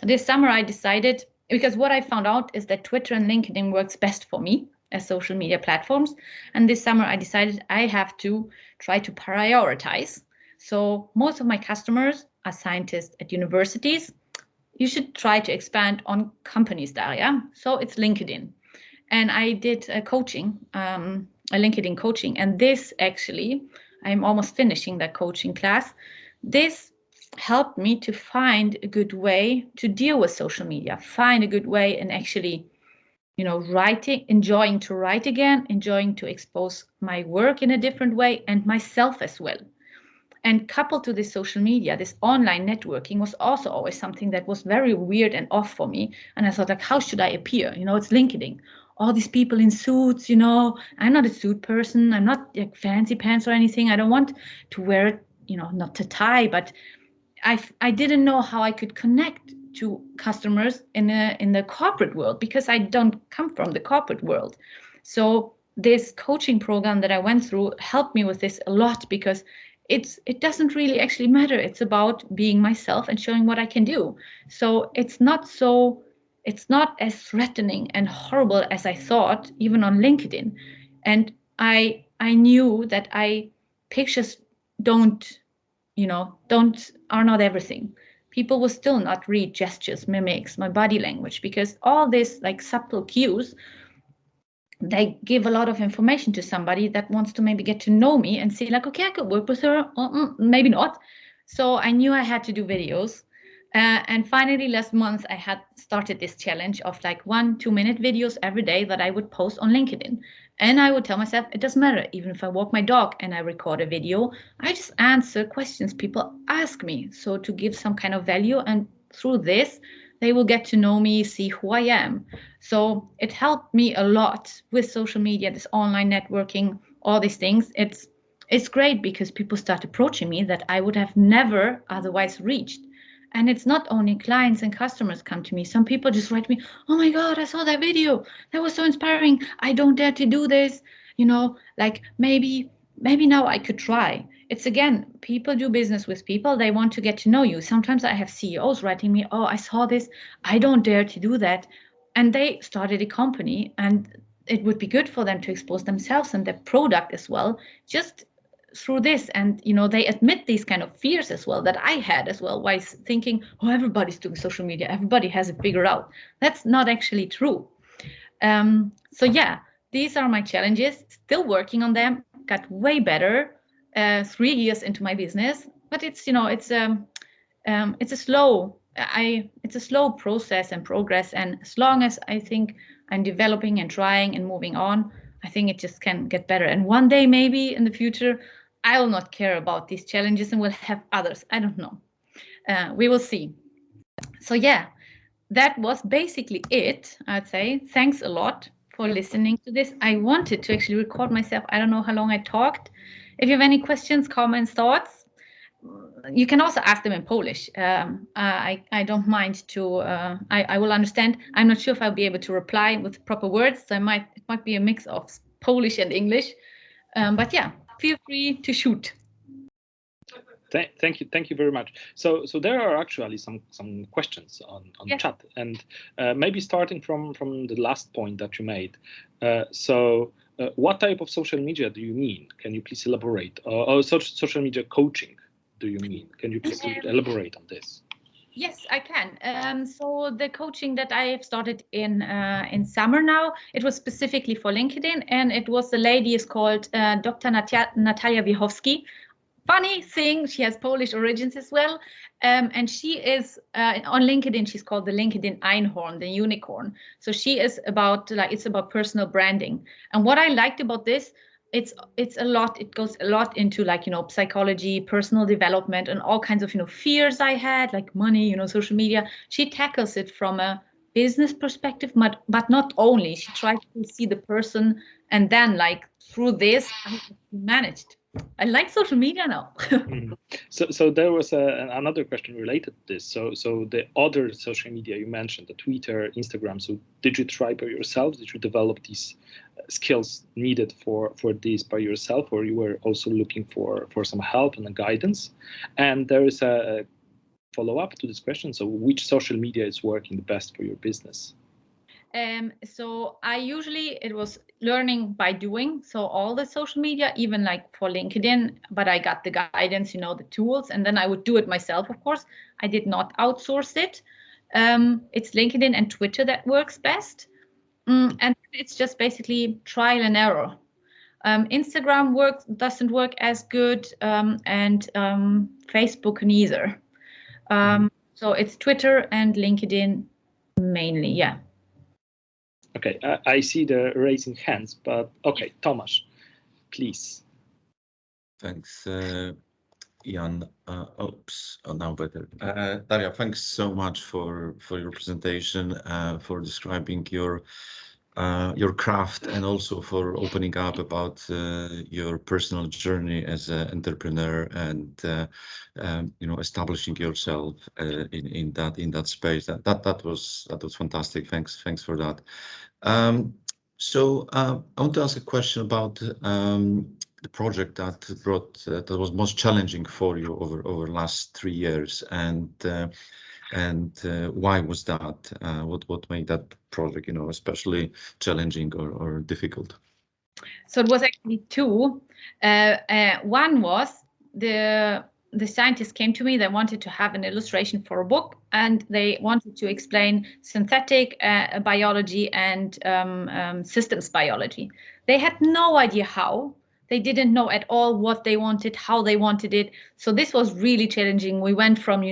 this summer I decided, because what I found out is that Twitter and LinkedIn works best for me as social media platforms. And this summer I decided I have to try to prioritize. So most of my customers are scientists at universities. You should try to expand on companies, Daria. So it's LinkedIn. And I did a coaching, a LinkedIn coaching. And this actually, I'm almost finishing that coaching class. This helped me to find a good way to deal with social media, find a good way and actually, you know, writing, enjoying to write again, enjoying to expose my work in a different way and myself as well. And coupled to this social media, this online networking was also always something that was very weird and off for me. And I thought, like, how should I appear? You know, it's LinkedIn. All these people in suits, you know, I'm not a suit person. I'm not like fancy pants or anything. I don't want to wear it, you know, not to tie, but I didn't know how I could connect to customers in the corporate world because I don't come from the corporate world. So this coaching program that I went through helped me with this a lot because it doesn't really actually matter. It's about being myself and showing what I can do. So it's not as threatening and horrible as I thought, even on LinkedIn. And I knew that pictures are not everything. People will still not read gestures, mimics, my body language, because all this like subtle cues, they give a lot of information to somebody that wants to maybe get to know me and see like, okay, I could work with her, or maybe not. So I knew I had to do videos. And finally, last month, I had started this challenge of like 1-2 minute videos every day that I would post on LinkedIn. And I would tell myself, it doesn't matter. Even if I walk my dog and I record a video, I just answer questions people ask me. So to give some kind of value, and through this, they will get to know me, see who I am. So it helped me a lot with social media, this online networking, all these things. It's great because people start approaching me that I would have never otherwise reached. And it's not only clients and customers come to me. Some people just write me, oh my God, I saw that video. That was so inspiring. I don't dare to do this. You know, like maybe now I could try. It's again, people do business with people. They want to get to know you. Sometimes I have CEOs writing me, oh, I saw this. I don't dare to do that. And they started a company and it would be good for them to expose themselves and their product as well, just through this. And you know, they admit these kind of fears as well that I had as well, while thinking, oh, everybody's doing social media, everybody has it figured out. That's not actually true. So yeah, these are my challenges, still working on them, got way better 3 years into my business, but it's, you know, it's a slow process and progress, and as long as I think I'm developing and trying and moving on, I think it just can get better. And one day, maybe in the future, I will not care about these challenges and will have others. I don't know. We will see. So yeah, that was basically it, I'd say. Thanks a lot for listening to this. I wanted to actually record myself. I don't know how long I talked. If you have any questions, comments, thoughts, you can also ask them in Polish. I don't mind to, I will understand. I'm not sure if I'll be able to reply with proper words. So it might be a mix of Polish and English. But yeah, feel free to shoot. Thank you very much. So there are actually some questions on the chat, and maybe starting from the last point that you made. What type of social media do you mean? Can you please elaborate? Or social media coaching do you mean? Can you please elaborate on this? Yes, I can. So the coaching that I have started in summer now, it was specifically for LinkedIn, and it was, the lady is called Dr. Natalia Wiechowski. Funny thing, she has Polish origins as well, and she is on LinkedIn. She's called the LinkedIn Einhorn, the unicorn. So she is about, like, it's about personal branding. And what I liked about this, it's a lot. It goes a lot into, like, you know, psychology, personal development, and all kinds of, you know, fears I had, like money, you know, social media. She tackles it from a business perspective, but not only. She tries to see the person, and then, like, through this, I managed I like social media now. So there was another question related to this. So the other social media you mentioned, the Twitter, Instagram. So did you try by yourself? Did you develop these skills needed for this by yourself, or you were also looking for some help and guidance? And there is a follow-up to this question. So which social media is working the best for your business? So it was learning by doing. So all the social media, even like for LinkedIn, but I got the guidance, the tools, and then I would do it myself, of course. I did not outsource it. It's LinkedIn and Twitter that works best. And it's just basically trial and error. Instagram doesn't work as good, and Facebook neither. So it's Twitter and LinkedIn mainly, yeah. Okay, I see the raising hands, but okay, Tomasz, please. Thanks, Jan. Now better. Daria, thanks so much for your presentation, for describing your craft, and also for opening up about your personal journey as an entrepreneur, and establishing yourself in that space. That was fantastic. Thanks for that. So I want to ask a question about the project that was most challenging for you over last 3 years, and why was that? What made that project, especially challenging or difficult? So it was actually two. One was the scientists came to me. They wanted to have an illustration for a book, and they wanted to explain synthetic biology and systems biology. They had no idea how. They didn't know at all what they wanted, how they wanted it. So this was really challenging. We went from,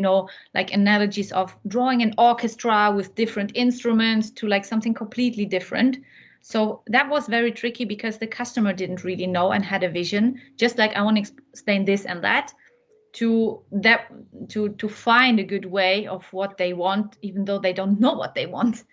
like analogies of drawing an orchestra with different instruments to like something completely different. So that was very tricky because the customer didn't really know and had a vision, just like I want to explain this and that, to find a good way of what they want, even though they don't know what they want.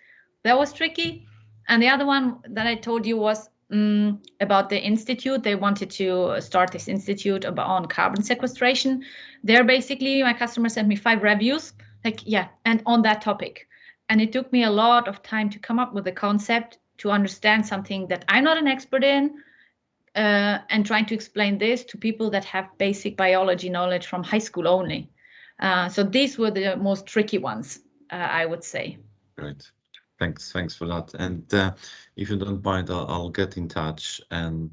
That was tricky. And the other one that I told you was about the institute. They wanted to start this institute on carbon sequestration. There, basically, my customer sent me 5 reviews, and on that topic. And it took me a lot of time to come up with a concept, to understand something that I'm not an expert in, and trying to explain this to people that have basic biology knowledge from high school only. So these were the most tricky ones, I would say. Great. Thanks for that. And if you don't mind, I'll get in touch and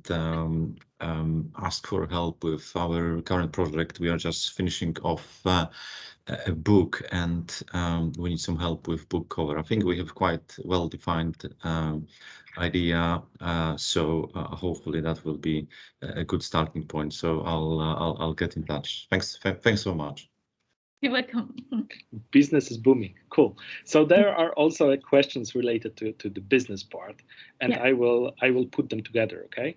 ask for help with our current project. We are just finishing off a book, and we need some help with book cover. I think we have quite well-defined idea, so hopefully that will be a good starting point. So I'll get in touch. Thanks so much. You're welcome. Business is booming. Cool. So there are also questions related to the business part, and I will put them together. Okay.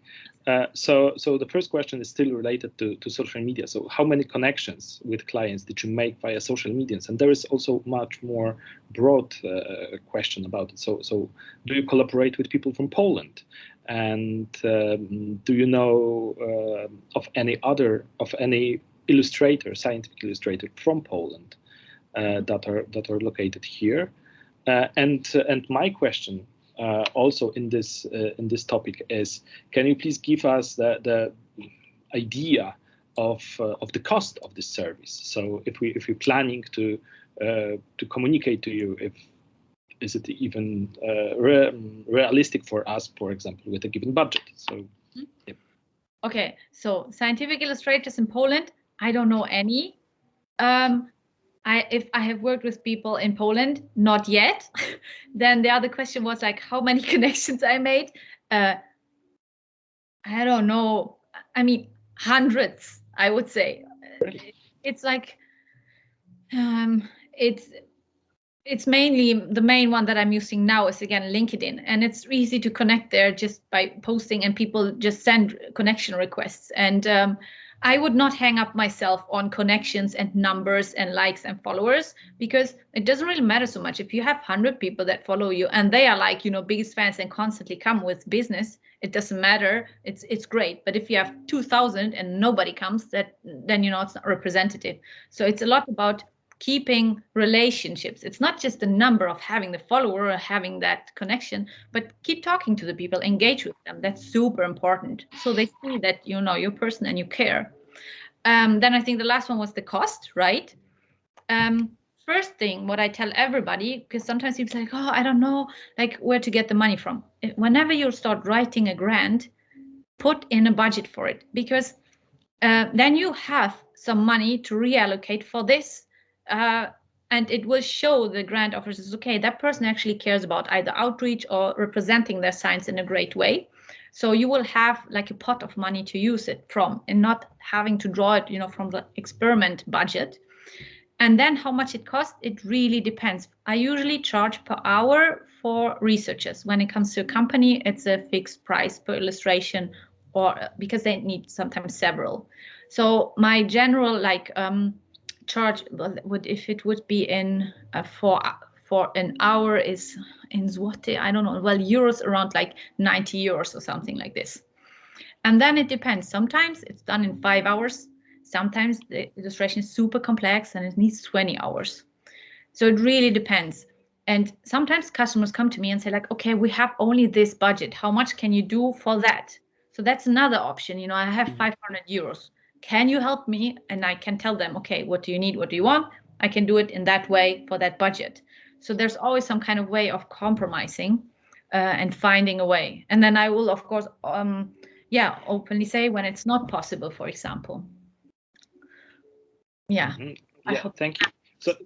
So the first question is still related to social media. So how many connections with clients did you make via social medias? And there is also much more broad question about it. So do you collaborate with people from Poland? And do you know of any scientific illustrator from Poland that are located here? And my question also in this topic is, can you please give us the idea of the cost of this service? So if we're planning to communicate to you, is it even realistic for us, for example, with a given budget? So yeah. Okay, so scientific illustrators in Poland, I don't know any. If I have worked with people in Poland, not yet. Then the other question was like how many connections I made. I don't know. I mean, hundreds, I would say. It's like it's mainly the main one that I'm using now is again LinkedIn, and it's easy to connect there just by posting, and people just send connection requests. And I would not hang up myself on connections and numbers and likes and followers, because it doesn't really matter so much. If you have 100 people that follow you and they are like, biggest fans and constantly come with business, it doesn't matter. It's great. But if you have 2,000 and nobody comes, then it's not representative. So it's a lot about keeping relationships. It's not just the number of having the follower or having that connection, but keep talking to the people, engage with them. That's super important. So they see that you're a person and you care. Then I think the last one was the cost, right? First thing, what I tell everybody, because sometimes people say, like, oh, I don't know, like where to get the money from. Whenever you start writing a grant, put in a budget for it, because then you have some money to reallocate for this. And it will show the grant officers, okay, that person actually cares about either outreach or representing their science in a great way. So you will have like a pot of money to use it from, and not having to draw it, from the experiment budget. And then how much it costs, it really depends. I usually charge per hour for researchers. When it comes to a company, it's a fixed price per illustration, or because they need sometimes several. So my general charge, if it would be in for an hour, is in zloty, I don't know, well, euros, around like 90 euros or something like this. And then it depends. Sometimes it's done in 5 hours. Sometimes the illustration is super complex and it needs 20 hours. So it really depends. And sometimes customers come to me and say like, okay, we have only this budget. How much can you do for that? So that's another option. I have 500 euros. Can you help me? And I can tell them, okay, what do you need? What do you want? I can do it in that way for that budget. So there's always some kind of way of compromising and finding a way. And then I will, of course, openly say when it's not possible, for example. Yeah. Mm-hmm. Yeah, thank you.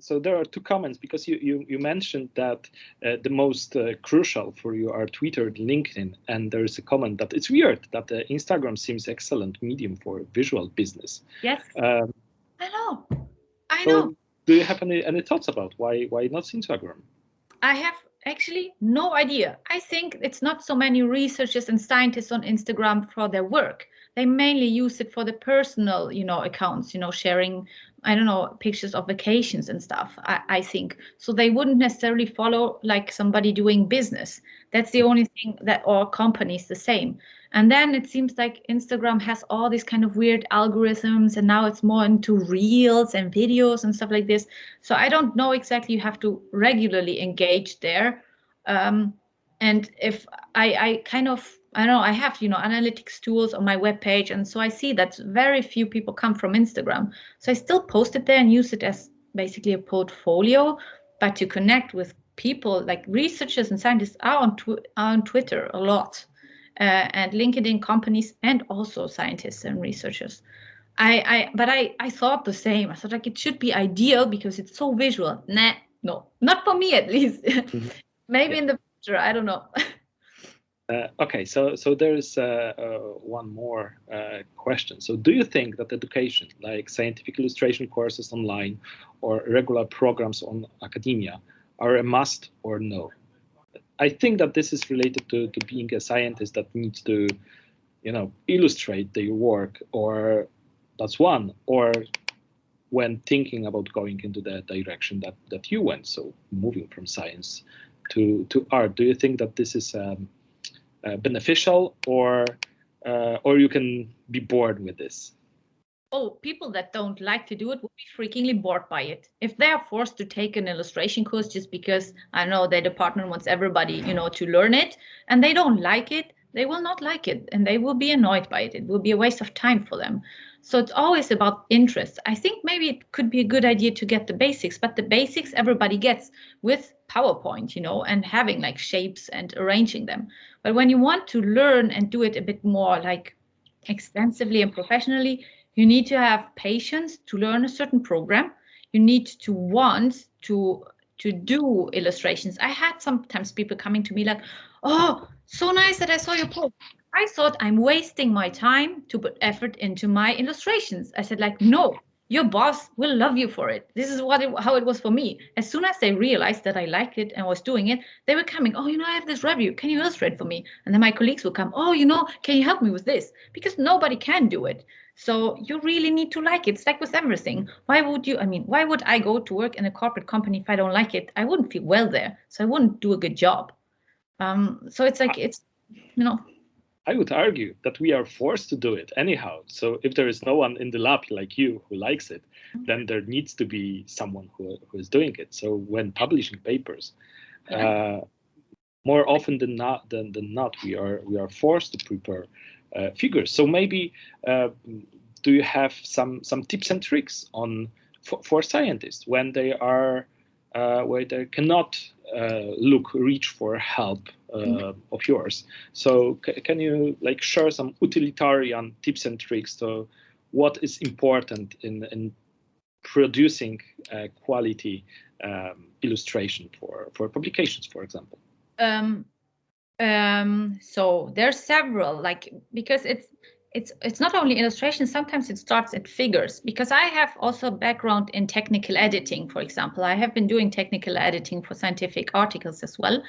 So there are two comments, because you mentioned that the most crucial for you are Twitter and LinkedIn, and there is a comment that it's weird that Instagram seems excellent medium for visual business. Yes, I know. Do you have any thoughts about why not Instagram? I have actually no idea. I think it's not so many researchers and scientists on Instagram for their work. They mainly use it for the personal, accounts, sharing, I don't know, pictures of vacations and stuff, I think. So they wouldn't necessarily follow like somebody doing business. That's the only thing that all companies the same. And then it seems like Instagram has all these kind of weird algorithms, and now it's more into reels and videos and stuff like this. So I don't know exactly. You have to regularly engage there. And if I kind of, I don't know, I have, analytics tools on my webpage. And so I see that very few people come from Instagram. So I still post it there and use it as basically a portfolio, but to connect with people like researchers and scientists are on Twitter a lot, and LinkedIn, companies, and also scientists and researchers. But I thought the same. I thought like it should be ideal because it's so visual. Nah, no, not for me at least. Mm-hmm. Maybe in the future, I don't know. Okay, so there is one more question. So do you think that education, like scientific illustration courses online or regular programs on Academia, are a must or no? I think that this is related to being a scientist that needs to, illustrate their work, or that's one, or when thinking about going into the direction that you went, so moving from science to art. Do you think that this is beneficial, or you can be bored with this? Oh, people that don't like to do it will be freakingly bored by it. If they are forced to take an illustration course just because, I know, their department wants everybody, to learn it, and they don't like it, they will not like it, and they will be annoyed by it. It will be a waste of time for them. So it's always about interest. I think maybe it could be a good idea to get the basics, but the basics everybody gets with PowerPoint, and having like shapes and arranging them. But when you want to learn and do it a bit more like extensively and professionally, you need to have patience to learn a certain program. You need to want to do illustrations. I had sometimes people coming to me like, oh, so nice that I saw your post. I thought I'm wasting my time to put effort into my illustrations. I said like, no, your boss will love you for it. This is how it was for me. As soon as they realized that I liked it and was doing it, they were coming, oh, I have this review. Can you illustrate for me? And then my colleagues will come, oh, can you help me with this? Because nobody can do it. So you really need to like it. It's like with everything. Why would I go to work in a corporate company if I don't like it? I wouldn't feel well there. So I wouldn't do a good job. So it's like, I would argue that we are forced to do it anyhow. So if there is no one in the lab like you who likes it, then there needs to be someone who is doing it. So when publishing papers, more often than not, we are forced to prepare figures. So maybe do you have some tips and tricks on for scientists when they are where they cannot reach for help of yours? So can you like share some utilitarian tips and tricks to what is important in producing quality illustration for publications, for example? So there's several, like, because it's not only illustration, sometimes it starts at figures, because I have also a background in technical editing. For example, I have been doing technical editing for scientific articles as well.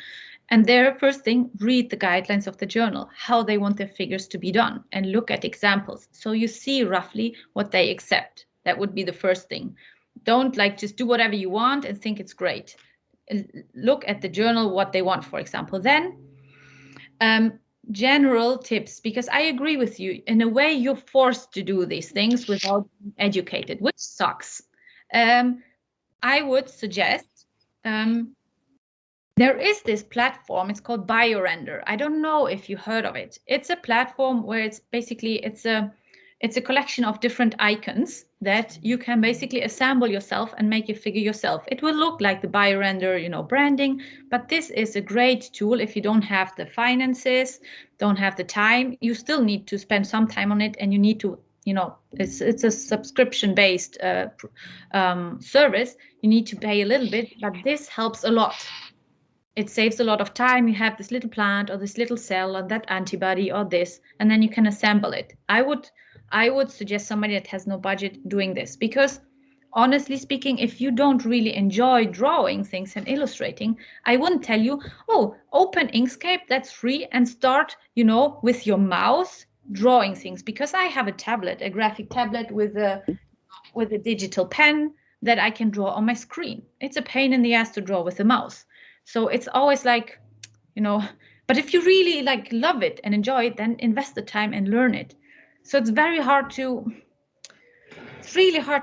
And there, first thing, read the guidelines of the journal, how they want their figures to be done, and look at examples. So you see roughly what they accept. That would be the first thing. Don't like just do whatever you want and think it's great. Look at the journal, what they want, for example. Then general tips, because I agree with you. In a way, you're forced to do these things without being educated, which sucks. I would suggest there is this platform. It's called BioRender. I don't know if you heard of it. It's a platform where it's basically it's a collection of different icons that you can basically assemble yourself and make your figure yourself. It will look like the BioRender, branding, but this is a great tool if you don't have the finances, don't have the time. You still need to spend some time on it, and you need to, it's a subscription-based service. You need to pay a little bit, but this helps a lot. It saves a lot of time. You have this little plant or this little cell or that antibody or this, and then you can assemble it. I would suggest somebody that has no budget doing this, because honestly speaking, if you don't really enjoy drawing things and illustrating, I wouldn't tell you, oh, open Inkscape, that's free, and start, with your mouse drawing things, because I have a tablet, a graphic tablet with a digital pen that I can draw on my screen. It's a pain in the ass to draw with a mouse. So it's always like, but if you really love it and enjoy it, then invest the time and learn it. So it's really hard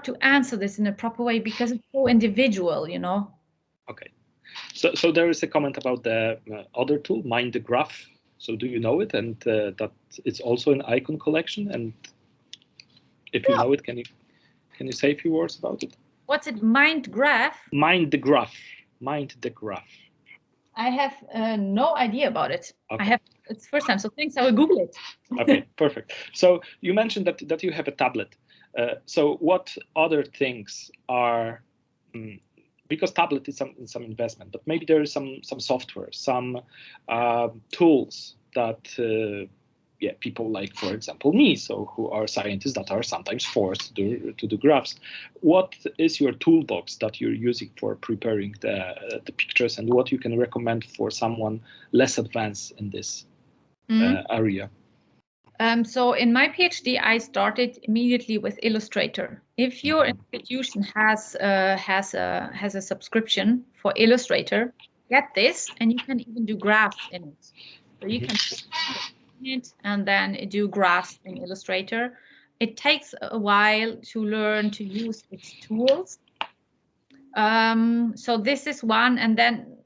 to answer this in a proper way, because it's so individual, Okay. So there is a comment about the other tool, Mind the Graph. So do you know it? And that it's also an icon collection. And if you know it, can you say a few words about it? What's it? Mind Graph? Mind the Graph. Mind the Graph. I have no idea about it. Okay. It's the first time, so thanks. I will Google it. Okay, perfect. So you mentioned that you have a tablet. So what other things are, because tablet is some investment, but maybe there is some software, some tools that people like, for example, me, so who are scientists that are sometimes forced to do graphs. What is your toolbox that you're using for preparing the pictures, and what you can recommend for someone less advanced in this area? So in my PhD, I started immediately with Illustrator. If your institution has a subscription for Illustrator, get this, and you can even do graphs in it. So you can it and then do graphs in Illustrator. It takes a while to learn to use its tools. So this is one, and then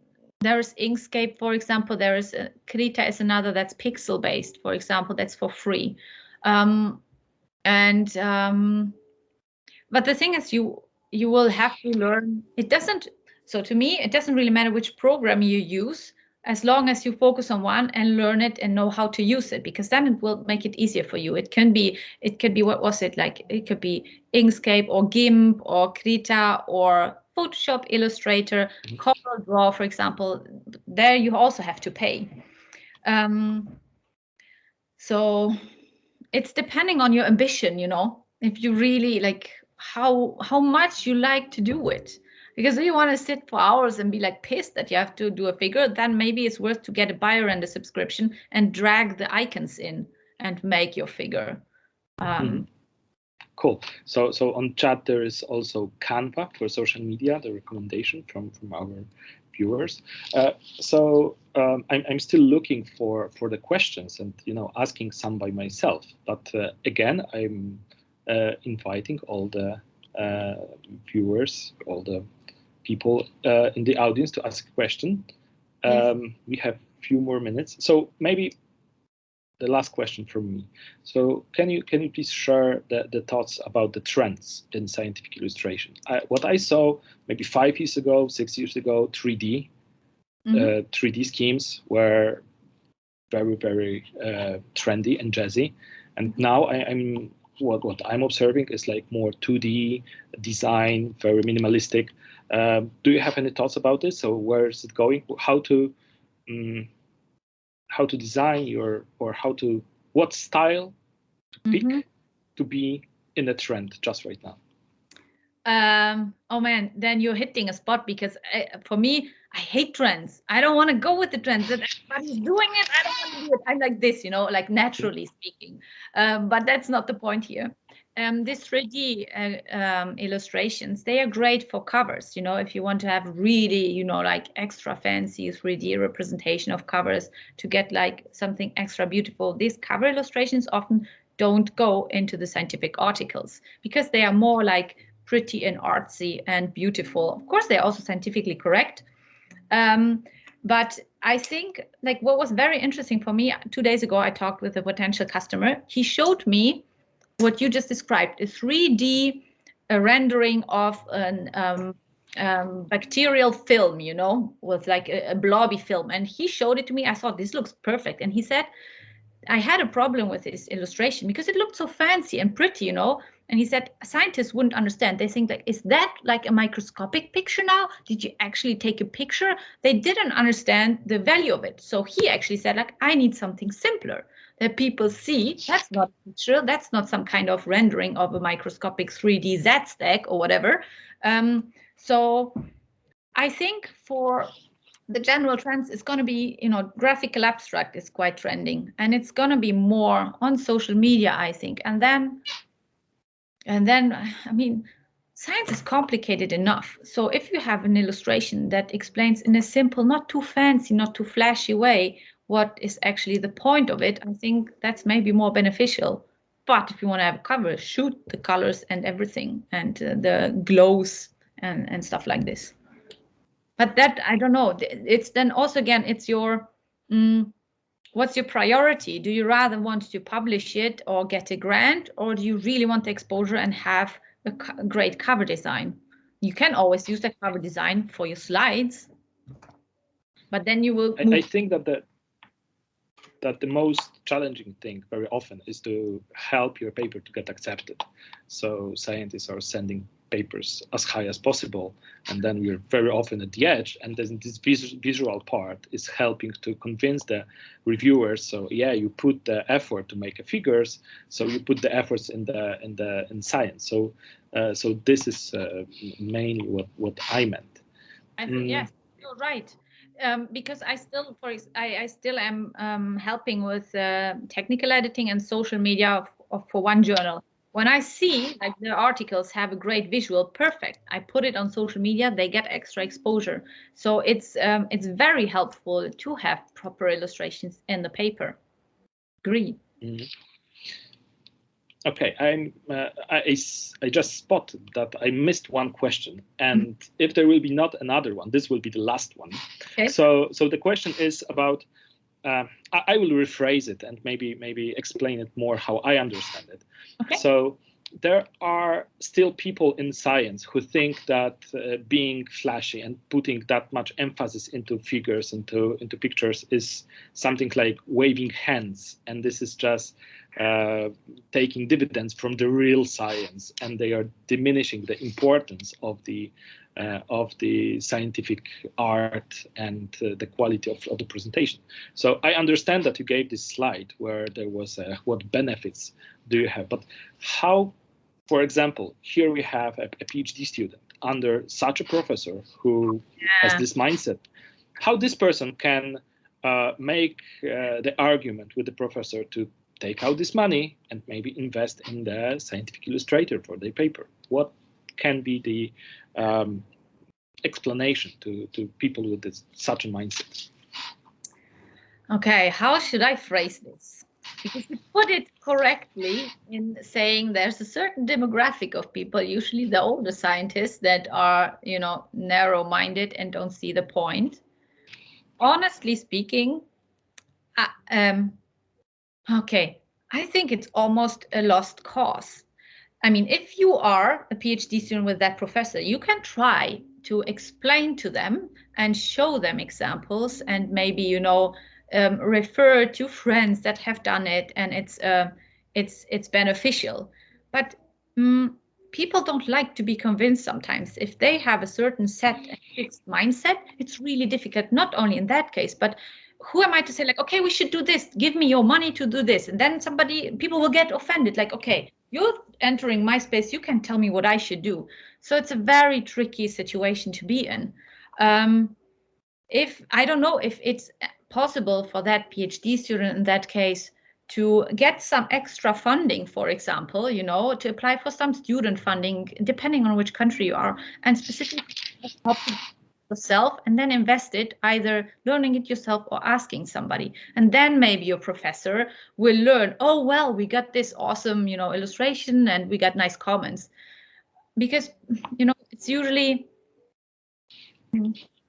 there's Inkscape, for example. There is Krita is another that's pixel based, for example, that's for free. But the thing is, you will have to learn. So to me, it doesn't really matter which program you use, as long as you focus on one and learn it and know how to use it, because then it will make it easier for you. It could be what was it like? It could be Inkscape or GIMP or Krita or Photoshop, Illustrator, CorelDRAW, for example. There you also have to pay. So it's depending on your ambition, if you really how much you like to do it. Because if you want to sit for hours and be pissed that you have to do a figure, then maybe it's worth to get a BioRender subscription and drag the icons in and make your figure. Cool. So on chat there is also Canva for social media, the recommendation from our viewers. I'm still looking for the questions and asking some by myself. But again, I'm inviting all the viewers, all the people in the audience to ask a question. Yes. We have a few more minutes, so maybe the last question from me. So can you please share the thoughts about the trends in scientific illustration? What I saw maybe 5 years ago, 6 years ago, 3D. 3D schemes were very, very trendy and jazzy, and now what I'm observing is like more 2D design, very minimalistic. Do you have any thoughts about this? So where is it going? How to design what style to pick to be in the trend just right now? Oh man, then you're hitting a spot, because for me, I hate trends. I don't want to go with the trends. That everybody's doing it, I don't want to do it. I'm like this, like naturally speaking. But that's not the point here. These 3D illustrations, they are great for covers. If you want to have really, like extra fancy 3D representation of covers to get like something extra beautiful. These cover illustrations often don't go into the scientific articles because they are more like pretty and artsy and beautiful. Of course, they're also scientifically correct. But I think like what was very interesting for me, 2 days ago, I talked with a potential customer. He showed me what you just described, a 3D rendering of an bacterial film, with like a blobby film. And he showed it to me. I thought this looks perfect. And he said, I had a problem with this illustration because it looked so fancy and pretty, And he said, scientists wouldn't understand. They think like, is that like a microscopic picture now? Did you actually take a picture? They didn't understand the value of it. So he actually said like, I need something simpler that people see. That's not a picture. That's not some kind of rendering of a microscopic 3D Z stack or whatever. So I think for the general trends is going to be, graphical abstract is quite trending, and it's going to be more on social media, I think. And then, I mean, science is complicated enough. So if you have an illustration that explains in a simple, not too fancy, not too flashy way, what is actually the point of it, I think that's maybe more beneficial. But if you want to have a cover, shoot the colors and everything, and the glows and stuff like this. But that, I don't know. It's then also, again, it's your, what's your priority? Do you rather want to publish it or get a grant, or do you really want the exposure and have a great cover design? You can always use that cover design for your slides, but then you will. I think that the most challenging thing very often is to help your paper to get accepted. So scientists are sending papers as high as possible, and then we're very often at the edge, and then this visual part is helping to convince the reviewers. So yeah, you put the effort to make figures, so you put the efforts in science. So so this is mainly what I meant. I think yes, you're right. Because I still am helping with technical editing and social media for one journal. When I see like the articles have a great visual, perfect. I put it on social media, they get extra exposure. So it's very helpful to have proper illustrations in the paper. Agree. Mm-hmm. Okay, I just spotted that I missed one question, and if there will be not another one, this will be the last one. Okay. So the question is about. I will rephrase it and maybe explain it more how I understand it. Okay. So there are still people in science who think that being flashy and putting that much emphasis into figures, into pictures, is something like waving hands, and this is just taking dividends from the real science, and they are diminishing the importance of the scientific art and the quality of the presentation. So I understand that you gave this slide where there was what benefits do you have, but how, for example, here we have a PhD student under such a professor who has this mindset, how this person can make the argument with the professor to take out this money and maybe invest in the scientific illustrator for their paper. What can be the explanation to people with such a mindset? Okay, how should I phrase this? Because you put it correctly in saying there's a certain demographic of people, usually the older scientists, that are, you know, narrow-minded and don't see the point. Honestly speaking, okay, I think it's almost a lost cause. I mean, if you are a PhD student with that professor, you can try to explain to them and show them examples and maybe, you know, refer to friends that have done it, and it's beneficial. But people don't like to be convinced sometimes. If they have a certain set and fixed mindset, it's really difficult, not only in that case, but who am I to say, like, okay, we should do this, give me your money to do this, and then people will get offended, like, okay, you're entering my space, you can tell me what I should do. So it's a very tricky situation to be in. If I don't know if it's possible for that PhD student in that case to get some extra funding, for example, you know, to apply for some student funding, depending on which country you are, and specifically help yourself, and then invest it, either learning it yourself or asking somebody. And then maybe your professor will learn, oh, well, we got this awesome, you know, illustration and we got nice comments. Because, you know, it's usually,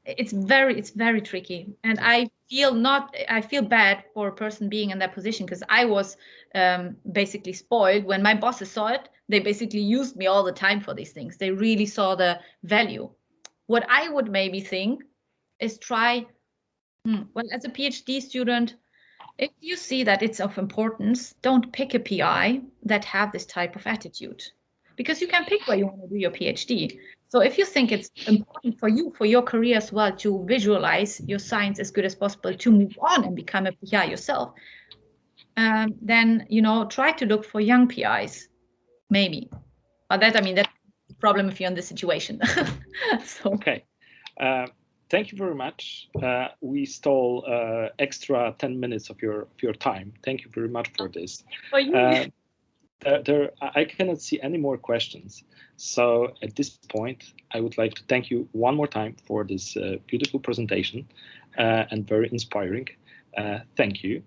it's very tricky. And I feel bad for a person being in that position, because I was basically spoiled. When my bosses saw it, they basically used me all the time for these things. They really saw the value. What I would maybe think is try, well, as a PhD student, if you see that it's of importance, don't pick a PI that have this type of attitude, because you can pick where you want to do your PhD. So if you think it's important for you, for your career as well, to visualize your science as good as possible, to move on and become a PI yourself, then, you know, try to look for young PIs, maybe. But that, I mean, that's the problem if you're in this situation. So. Okay. Thank you very much. We stole extra 10 minutes of your time. Thank you very much for this. For you. I cannot see any more questions. So at this point, I would like to thank you one more time for this beautiful presentation and very inspiring. Thank you.